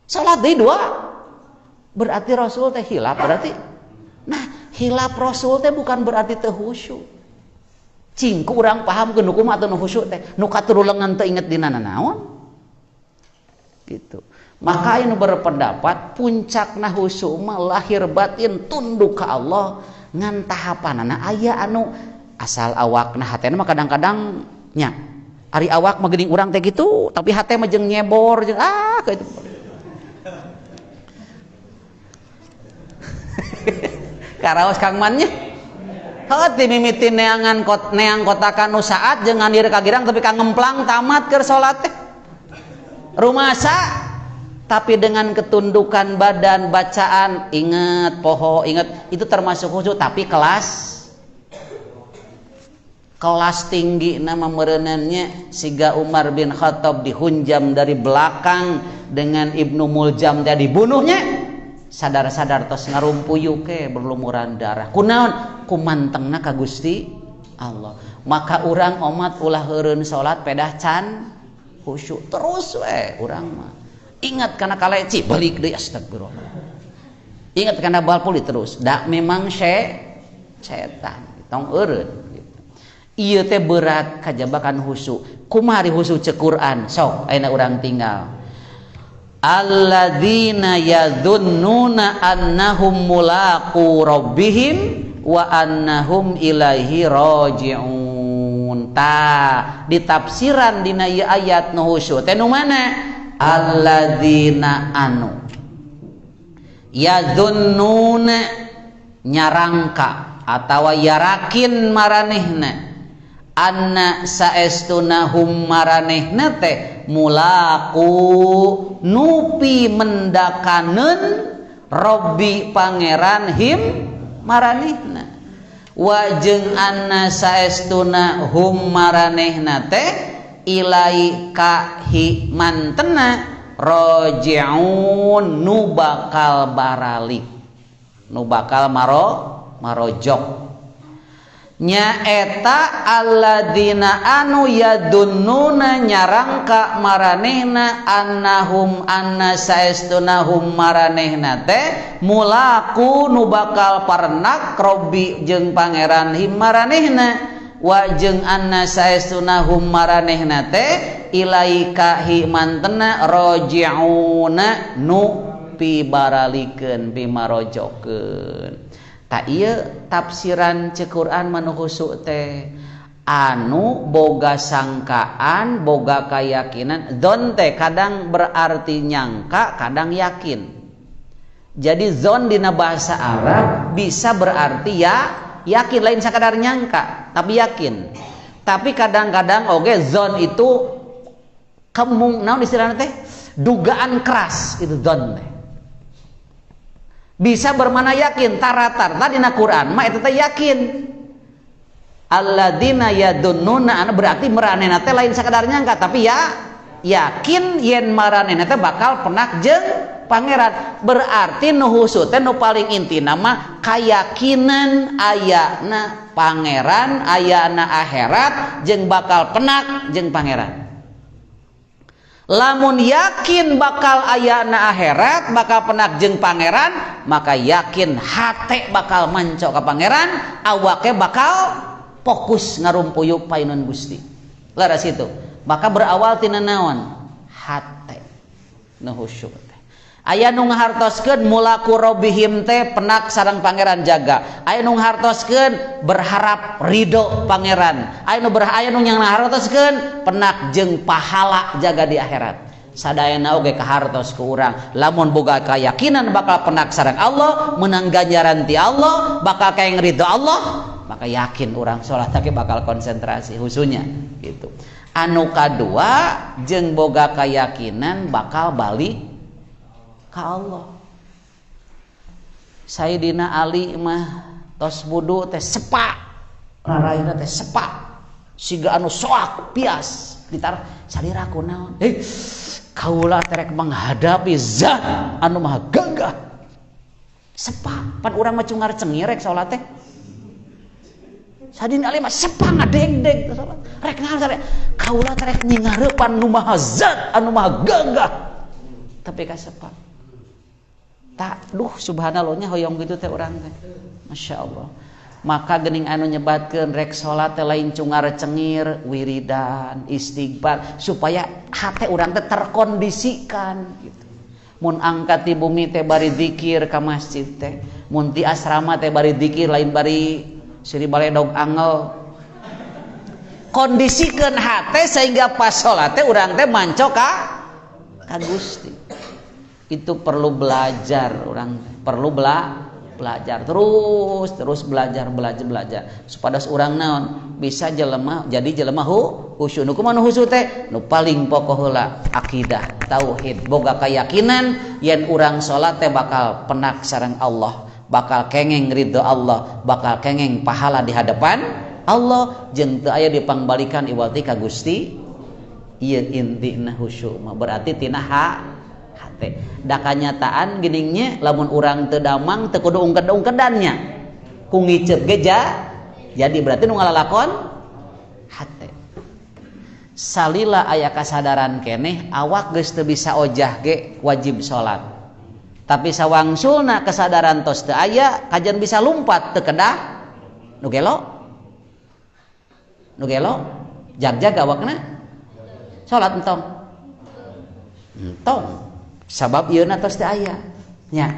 Salat deui 2. Berarti Rasul teh hilap berarti. Nah, hilap Rasul teh bukan berarti teu khusyuk. Cingku urang pahamkeun nu kumaha atuh nu khusyuk teh. Nu katurulengan teu inget dina naon. Gitu. Maka anu berpendapat puncakna khusyuk mah lahir batin tunduk ka Allah ngan tahapanana aya anu asal awakna hatena mah kadang-kadang nya ari awak mah geuning urang teh gitu tapi hate mah jeung nyebor jeung kitu. Karaos Kang Man nya. Heuh ti mimiti neang kotakan nu saat jeung ngandir ka girang tapi ka ngemplang tamat keur salat teh. Rumasa tapi dengan ketundukan badan bacaan ingat poho ingat itu termasuk khusyuk tapi kelas tinggi nama merenannya siga Umar bin Khattab dihunjam dari belakang dengan Ibnu Muljam tadi dibunuhnya sadar-sadar tos ngarumpuyuk ke berlumuran darah kunaon kumantengna ka Gusti Allah maka urang umat ulah heureun salat pedah can khusyuk terus we urang mah ingat karena kaleci balik deui astagfirullah. Ingat karena balpuli terus. Da memang setan. Tong eureun gitu. Ieu teh berat kajabakan khusyuk. Kumaha ari khusyuk cek Quran? Sok ayeuna urang tinggal. Alladzina yadzunnuna annahum mulaqu rabbihim wa annahum ilaihi raji'un. Ta ditafsiran dina ieu ayat nu khusyuk teh nu mana? Alladzina anu yadzunnuna nyarangka atawa yarakin maranehna anna saestunahum maranehna teh mulaqu nupi mendakaneun Robbi pangeran him maranehna wa jeung anna saestunahum maranehna teh ilai kahi mantena roji'un nu bakal baralik nu bakal marojok nya eta alladzina anu yadunnuna nyarangka maranehna annahum anna saestunahum maranehna teh mulaku nu bakal parnak Robbi jeung pangeran him maranehna wa jeung anna saestunahum maranehna teh ilaika himantena roji'una nu pibaralikeun pimarojokeun. Ta ieu tafsiran cek Quran manu khusyuk teh anu boga sangkaan boga kayakinan zon teh kadang berarti nyangka kadang yakin. Jadi zon dina bahasa Arab bisa berarti ya yakin lain sakadar nyangka tapi yakin. Tapi kadang-kadang oge zon itu naon istilahna teh dugaan keras itu zon teh. Bisa bermana yakin, taratar dina Quran mah eta teh yakin. Alladzina yadunnuna berarti maranehna teh lain sakadar nyangka tapi ya yakin yen maranehna teh bakal penak jeung pangeran. Berarti nu husu teh nu paling intina mah kayakinan ayana pangeran, ayana akhirat jeung bakal penak jeung pangeran. Lamun yakin bakal ayana akhirat, bakal penak jeung pangeran, maka yakin hate bakal manco ka pangeran, awake bakal fokus ngarumpuyuk paeunun Gusti. Laras itu. Maka berawal tina naon? Hate. Nu khusyuk teh. Aya nu ngahartoskeun mulaku robihim teh penak sareng pangeran jaga. Aya nu ngahartoskeun berharap ridho pangeran. Aya nu ngahartoskeun penak jeung pahala jaga di akhirat. Sadayana oge kahartos ku urang lamun boga keyakinan bakal penak sareng Allah, menang ganjaran ti Allah, bakal kaeng ridho Allah, maka yakin orang sholat tapi bakal konsentrasi husunya gitu. Anu kadua jeung boga keyakinan bakal balik ka Allah. Sayyidina Ali mah tos wudu teh sepak raraina teh sepak siga anu soak pias ditar saliraku naon kaula terek menghadapi zat anu maha gagah sepak pan urang mah cungar cengirek salat teh sadin ali mah sepak ngadegdeg salat rek naon sare kaula terek nyingareupan nu maha zat anu maha gagah tapi ka sepak tak duh subhanallah nya hoyong gitu teh urang teh masyaallah. Maka geuning anu nyebatkeun rek salat teh lain cungar cengir wiridan istighfar supaya hate urang teh terkondisikan gitu. Mun angkat di bumi teh bari zikir ka masjid teh, mun di asrama teh bari zikir lain bari siri baledog angel. Kondisikeun hate sehingga pas salat teh urang teh manco ka Gusti. Itu perlu belajar orang perlu belajar terus belajar supados urang naon bisa jelema jadi jelema khusyuk. Nu kumaha khusyuk teh nu paling pokok heula akidah tauhid boga keyakinan yen urang salat teh bakal penak sareng Allah, bakal kengeng ridho Allah, bakal kengeng pahala di hadapan Allah jeung teu aya dipangbalikan iwati ka Gusti. Ieu intina khusyuk mah berarti tina da kanyataan geuning lamun urang teu damang teu kudu ungked-ungkedannya ku ngicep geja jadi berarti nu ngalalakon hate salila aya kasadaran keneh awak geus teu bisa ojah ge wajib salat tapi sawangsulna kasadaran tos teu aya kajen bisa lumpat teu kedah nu gelo jag-jag awakna salat entong sabab ieu na tos teu aya nya.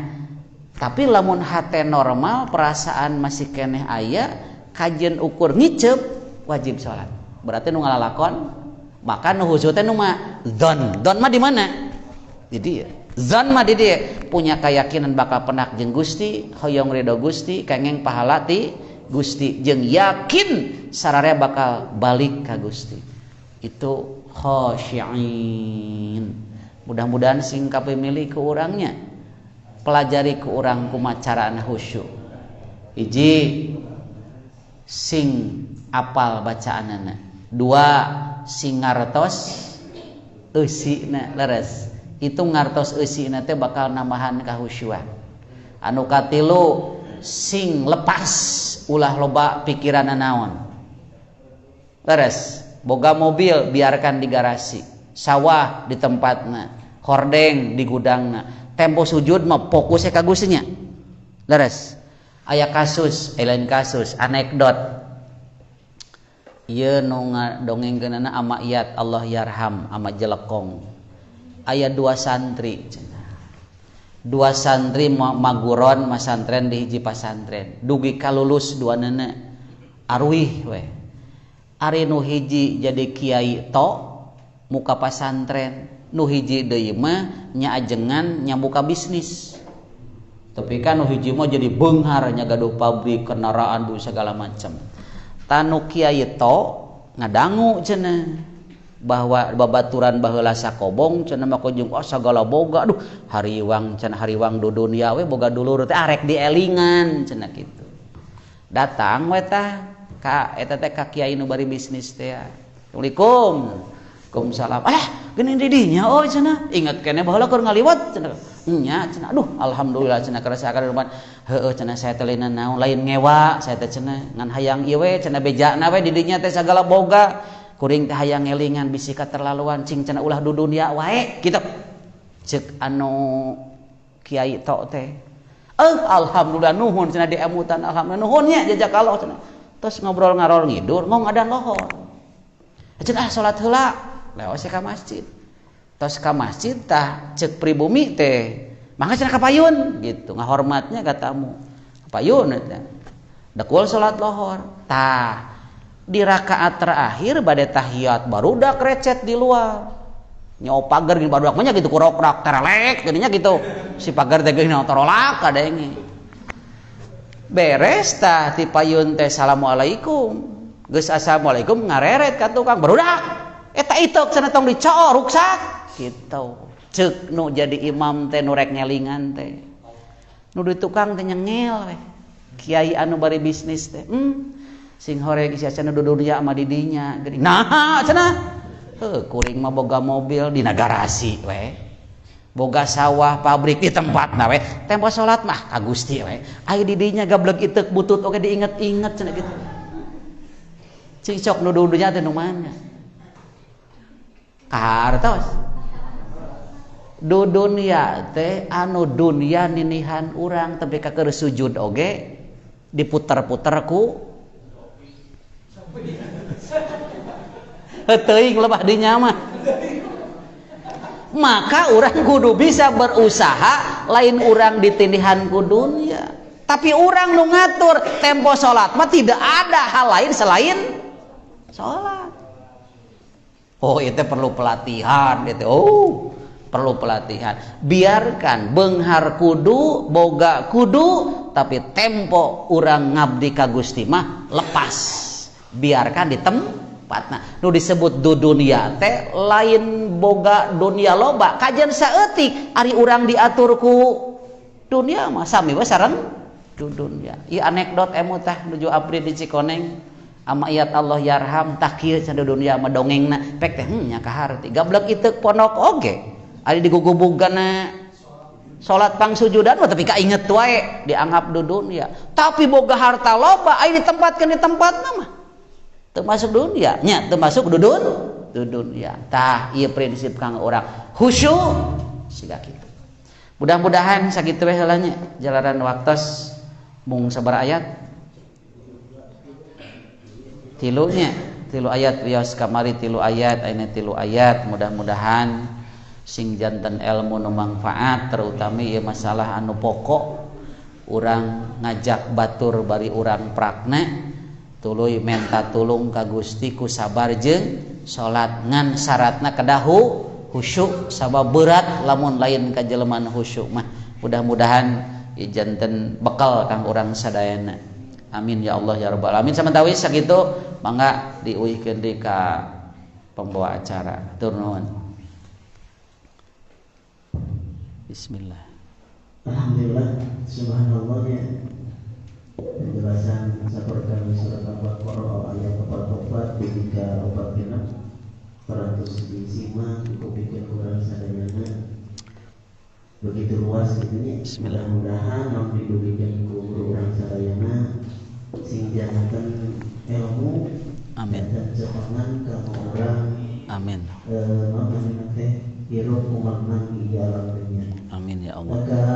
Tapi lamun hate normal perasaan masih keneh aya kajen ukur ngicep wajib salat berarti nu ngalalakon maka nu khusyuk teh nu mah dzon mah di mana di dieu dzon mah di dieu punya keyakinan bakal penak jeung Gusti hoyong ridho Gusti kengeng pahala ti Gusti jeung yakin sararea bakal balik ka Gusti itu khosyiin. Mudah-mudahan sing kapemili ke urangnya pelajari ke urang kumaha carana khusyuk. Hiji sing apal bacaanana, dua sing ngartos eusina leres. Itu ngartos eusina teh bakal nambahan kahusyuan. Anu katilu sing lepas ulah loba pikiranna naon. Leres, boga mobil biarkan di garasi, sawah di tempatna, hordeng di gudangna, tempo sujud mah fokusnya ka Gusti nya. Leres. Aya kasus, lain kasus, anekdot. Ieu nu ngadongengkeunana ama Iyat Allah yarham ama Jelekong. Aya dua santri. Dua santri maguron masantren di hiji pasantren. Dugi kalulus duanana arwih we. Ari nu hiji jadi kiai to muka pasantren, nu hiji deui mah nya ajengan nya buka bisnis. Tapi kan nu hiji mah jadi beunghar nya gaduh pabrik kendaraan du segala macam. Tanu kiai to ngadangu cenah. bahwa babaturan baheula sakobong cenah mah kunjung sagala boga aduh hariwang cenah hariwang du dunia we boga dulur teh arek dielingan cenah kitu datang we tah ka eta teh ka kiai nu bari bisnis teh Assalamualaikum Waalaikumsalam geuning di dinya oh cenah inget keneh baheula keur ngaliwat cenah nya cenah aduh alhamdulillah cenah karasakan rumah heueuh cenah saya teh lain naon lain ngewa saya teh cenah ngan hayang ieu we cenah bejana we di dinya teh sagala boga kuring teh hayang ngelingan bisi katerlaluan cing cenah ulah du dunia wae kitu ceuk anu kiai tok teh alhamdulillah nuhun cenah diemutan alhamdulillah nuhun nya jazakallah cenah terus ngobrol ngarol ngidur ngong adan lohor ceuk salat heula leos ka masjid tos ka masjid tah ceuk pribumi teh mangga cenah ka payun gitu ngahormatnya ka tamu payun teh dakul salat lohor tah di rakaat terakhir bade tahiyat barudak recet di luar nyawa pagar gini barudak mah gitu kurok-kurok terelek jadinya gitu si pagar teh geuning torolak kadenge beres tah ti payun teh assalamualaikum geus assalamualaikum ngareret ka tukang barudak eta itok cenah tong dicoo ruksak kitu ceuk nu jadi imam teh nu rek ngelingan teh nu di tukang teh nyengel we kiai anu bari bisnis teh sing horeg sia cenah du dunya mah di dinya geuning nah cenah kuring mah boga mobil dina garasi we boga sawah pabrik di tempatna we tempo salat mah ka Gusti we aya di dinya gableg iteuk butut oge diinget-inget cenah kitu cing sok nu dunya teh nu mana kahartos du dunya teh anu dunya ninihan urang tapi ka keur sujud oge diputer-puter ku teuing lebah dinya mah maka urang kudu bisa berusaha lain urang ditindihan ku dunya tapi urang nu ngatur tempo salat mah tidak ada hal lain selain salat itu perlu pelatihan gitu perlu pelatihan biarkan beunghar kudu boga kudu tapi tempo urang ngabdi ka Gusti mah lepas biarkan di tempatna nu disebut du dunia teh lain boga dunia loba kajian saeutik ari urang diatur ku dunia mah sami we sareng du dunia ieu anekdot emu tah nuju abdi di Cikoneng ama ayat Allah yarham tah kieu cenah dunia mah dongengna pek teh nya kaharti gablek iteuk pondok oge ari digugubugana salat pangsujudan mah tapi kainget wae dianggap du dunia tapi boga harta loba aya ditempatkeun di tempatna mah termasuk dunia nya termasuk dunia tah ieu prinsip kang urang khusyuk siga kitu mudah-mudahan sakitu we heula nya jalaran waktos mung sabar ayat tilunya tilu ayat wios kamari tilu ayat ayeuna tilu ayat mudah-mudahan sing janten ilmu nu manfaat terutama ieu masalah anu pokok urang ngajak batur bari urang prakna tuluy menta tulung ka Gusti ku sabar jeung salat ngan syaratna kedahu khusyuk sabab berat lamun lain ka jelema khusyuk mah mudah-mudahan ieu janten bekal kang urang sadayana amin ya Allah ya rabbal alamin samantawi sakitu mangga diuihkeun deui ka pembawa acara tur nuhun bismillah alhamdulillah subhanallah ya penjelasan sabarkan surat Al-Baqarah ayat 44 ketika obat genep peratus disimak kupikeun urang sadayana begitu luas gitu nya mudah-mudahan namun didugikeun ku urang sadayana sing janten ilmu amin dan cepangan ka urang amin mamana teh hirup umakna di alam dunya amin ya Allah maka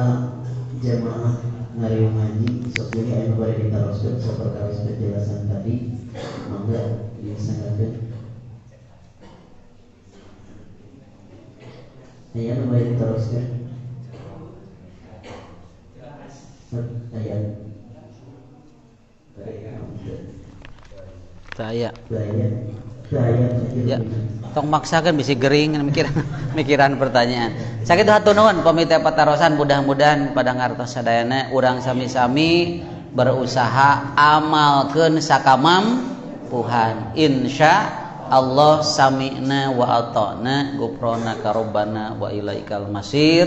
jamaah ngariung ngaji sok deui aya nu bari ditaroskeun sok perkawis penjelasan tadi mangga disangakeun aya nu bari ditaroskeun aya saya ya tong maksakeun bisi gering mikiran pertanyaan sakitu hatur nuhun pamita patarosan mudah-mudahan pada ngartos sadayana urang sami-sami berusaha amalkeun sakamampuhan insya Allah sami'na wa ata'na ghufranaka rabbana wa ilaikal masir.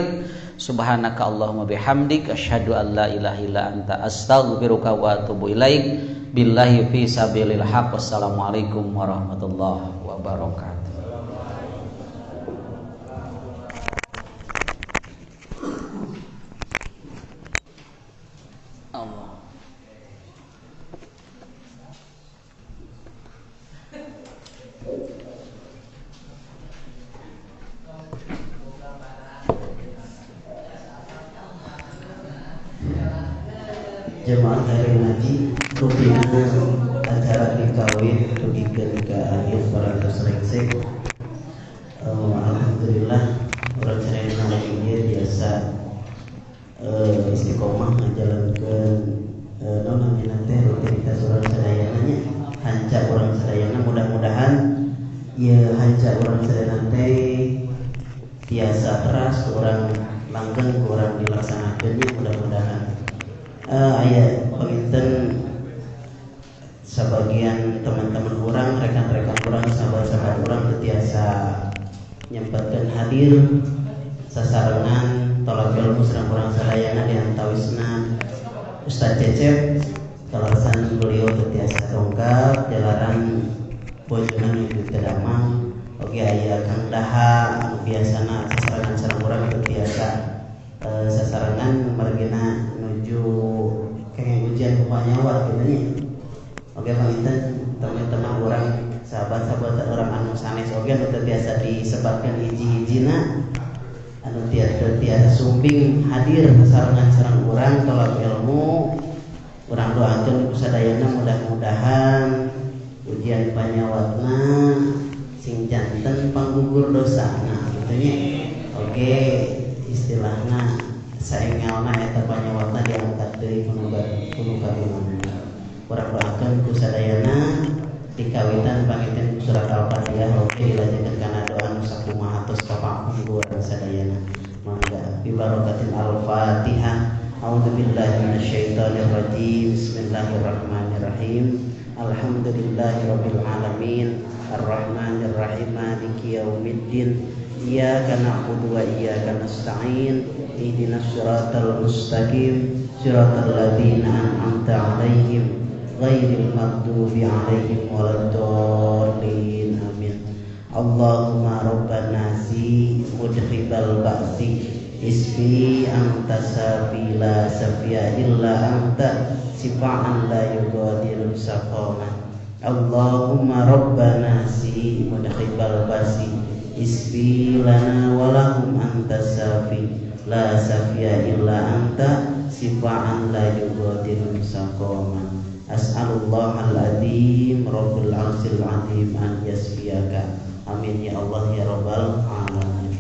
Subhanaka Allahumma bihamdik asyhadu an la ilaha illa anta astaghfiruka wa atubu ilaik. Billahi fi sabilil haq. Wassalamualaikum warahmatullahi wabarakatuh. Jemaah hari ngaji rupina acara dikawin dugikeun ka akhir 100 rengsek. Alhamdulillah urang cerena lagi biasa istiqomah ngajalankeun naon namina teh rutinitas urang sadayana nya. Hanca urang sadayana mudah-mudahan ieu hanca urang sadayana teh tiasa teras urang langgeng urang dilaksanakeunnya mudah-mudahan. Aya panginten sebagian teman-teman orang, rekan-rekan orang, sahabat-sahabat orang terbiasa nyempatkan hadir sasarengan tolak ilmu serang orang sadayana diantawisna Ustaz Cecep kalasan beliau terbiasa tongkap jalaran bojonan ibu kedamang. Oke aya Kang Daha anu biasana sasarangan sareng urang terbiasa sasarangan margina nuju kayak ujian upanya gitu nya. Oke panginten teman-teman orang sahabat-sahabat orang anu sanes oge anu biasa disebatkan hiji-hijina anu tiasa sumping hadir sasarangan sareng urang tolak ilmu. Urang doakeun kusadayana mudah-mudahan ujian panyawatna sing janten panggugur dosana gitu nya. Oke istilahna saengalna eta panyawatna diangkat deui kuno kagungan. Urang doakeun kusadayana dikawitan panginten surat Al-Fatihah oge dilanjutkeun kana doa nu sakumaha tos kapanggung urang sadayana. Mangga bi barakatil Al-Fatihah. A'udzubillahi minasyaitonir rajim. Bismillahirrahmanirrahim. Alhamdulillahirabbil alamin. Arrahmanir rahim. Maliki yaumiddin. Iyyaka na'budu wa iyyaka nasta'in. Ihdinas siratal mustaqim. Siratal ladzina an'amta 'alaihim ghairil maghdubi 'alaihim waladdallin. Amin. Allahumma rabban nasi mudhibal ba'si isfi anta sabila safiya illa anta sifa'an la yughadiru saqama. Allahumma rabban nasi mudhibal ba'si isfi lana walahum anta safi la safiya illa anta sifa'an la yughadiru saqama. As'alullah al-azim rabbul arsyil azim an yasfiyaka. Amin ya Allah ya rabbal alamin.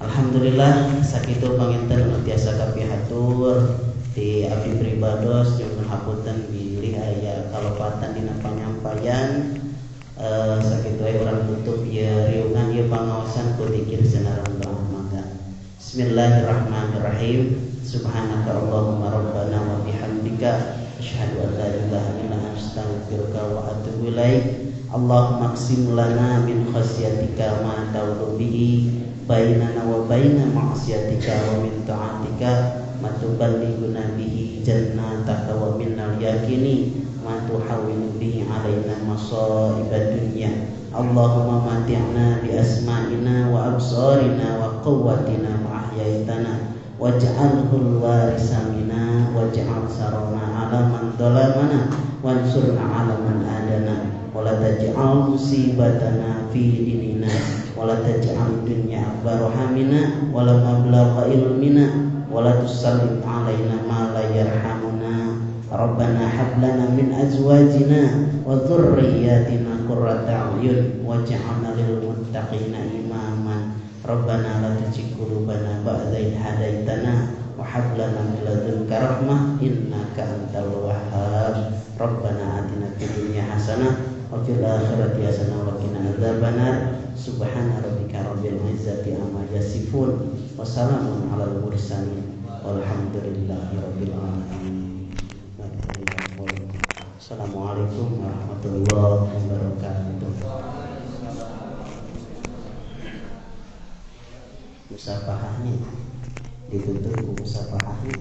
Alhamdulillah sakitu panginten tiasa kapihatur di abdi pribados jeung hapunten bilih aya kalopatan dina panyampaian. Sakitu aya urang tutup ieu riungan ieu pangaosan ku zikir sanaran doa mangga. Bismillahirrahmanirrahim. Subhanaka Allahumma rabbana wa bihamdika asyhadu an la ilaha illa anta astaghfiruka wa atubu ilaik. Allahumma qsim lana min khasyatika ma ta'ulu bihi bainana wa baina ma'siyatika wa min ta'atika ma tuballighuna bihi jannataka wa minal yaqini ma tuhawwinu bihi alaina masa'ibad dunya. Allahumma mati'na bi asma'ina wa absarina wa quwwatina ma ahyaitana waj'alhu al-warisa minna waj'al sarana 'ala man dhalamana wansurna 'ala man adana wala taj'al musibatana fi dinina wala taj'al dunya akbar hamina wala mablagha ilmina wala tusallit 'alaina ma la yarhamuna. Rabbana hab lana min azwajina wa dhurriyyatina qurrata a'yun waj'alna lil muttaqina imaman. Rabbana la tuzigh qulubana ba'da idh hadaitana wa hab lana min ladunka rahmah innaka antal wahhab. Rabbana atina fid dunya hasanah wa fil akhirati hasanah wa qina adzabannar. Subhana rabbika rabbil izzati amma yasifun wa salamun alal mursalin walhamdulillahi rabbil alamin. Assalamualaikum warahmatullahi wabarakatuh. musafahahnya, dituntut musafahahnya.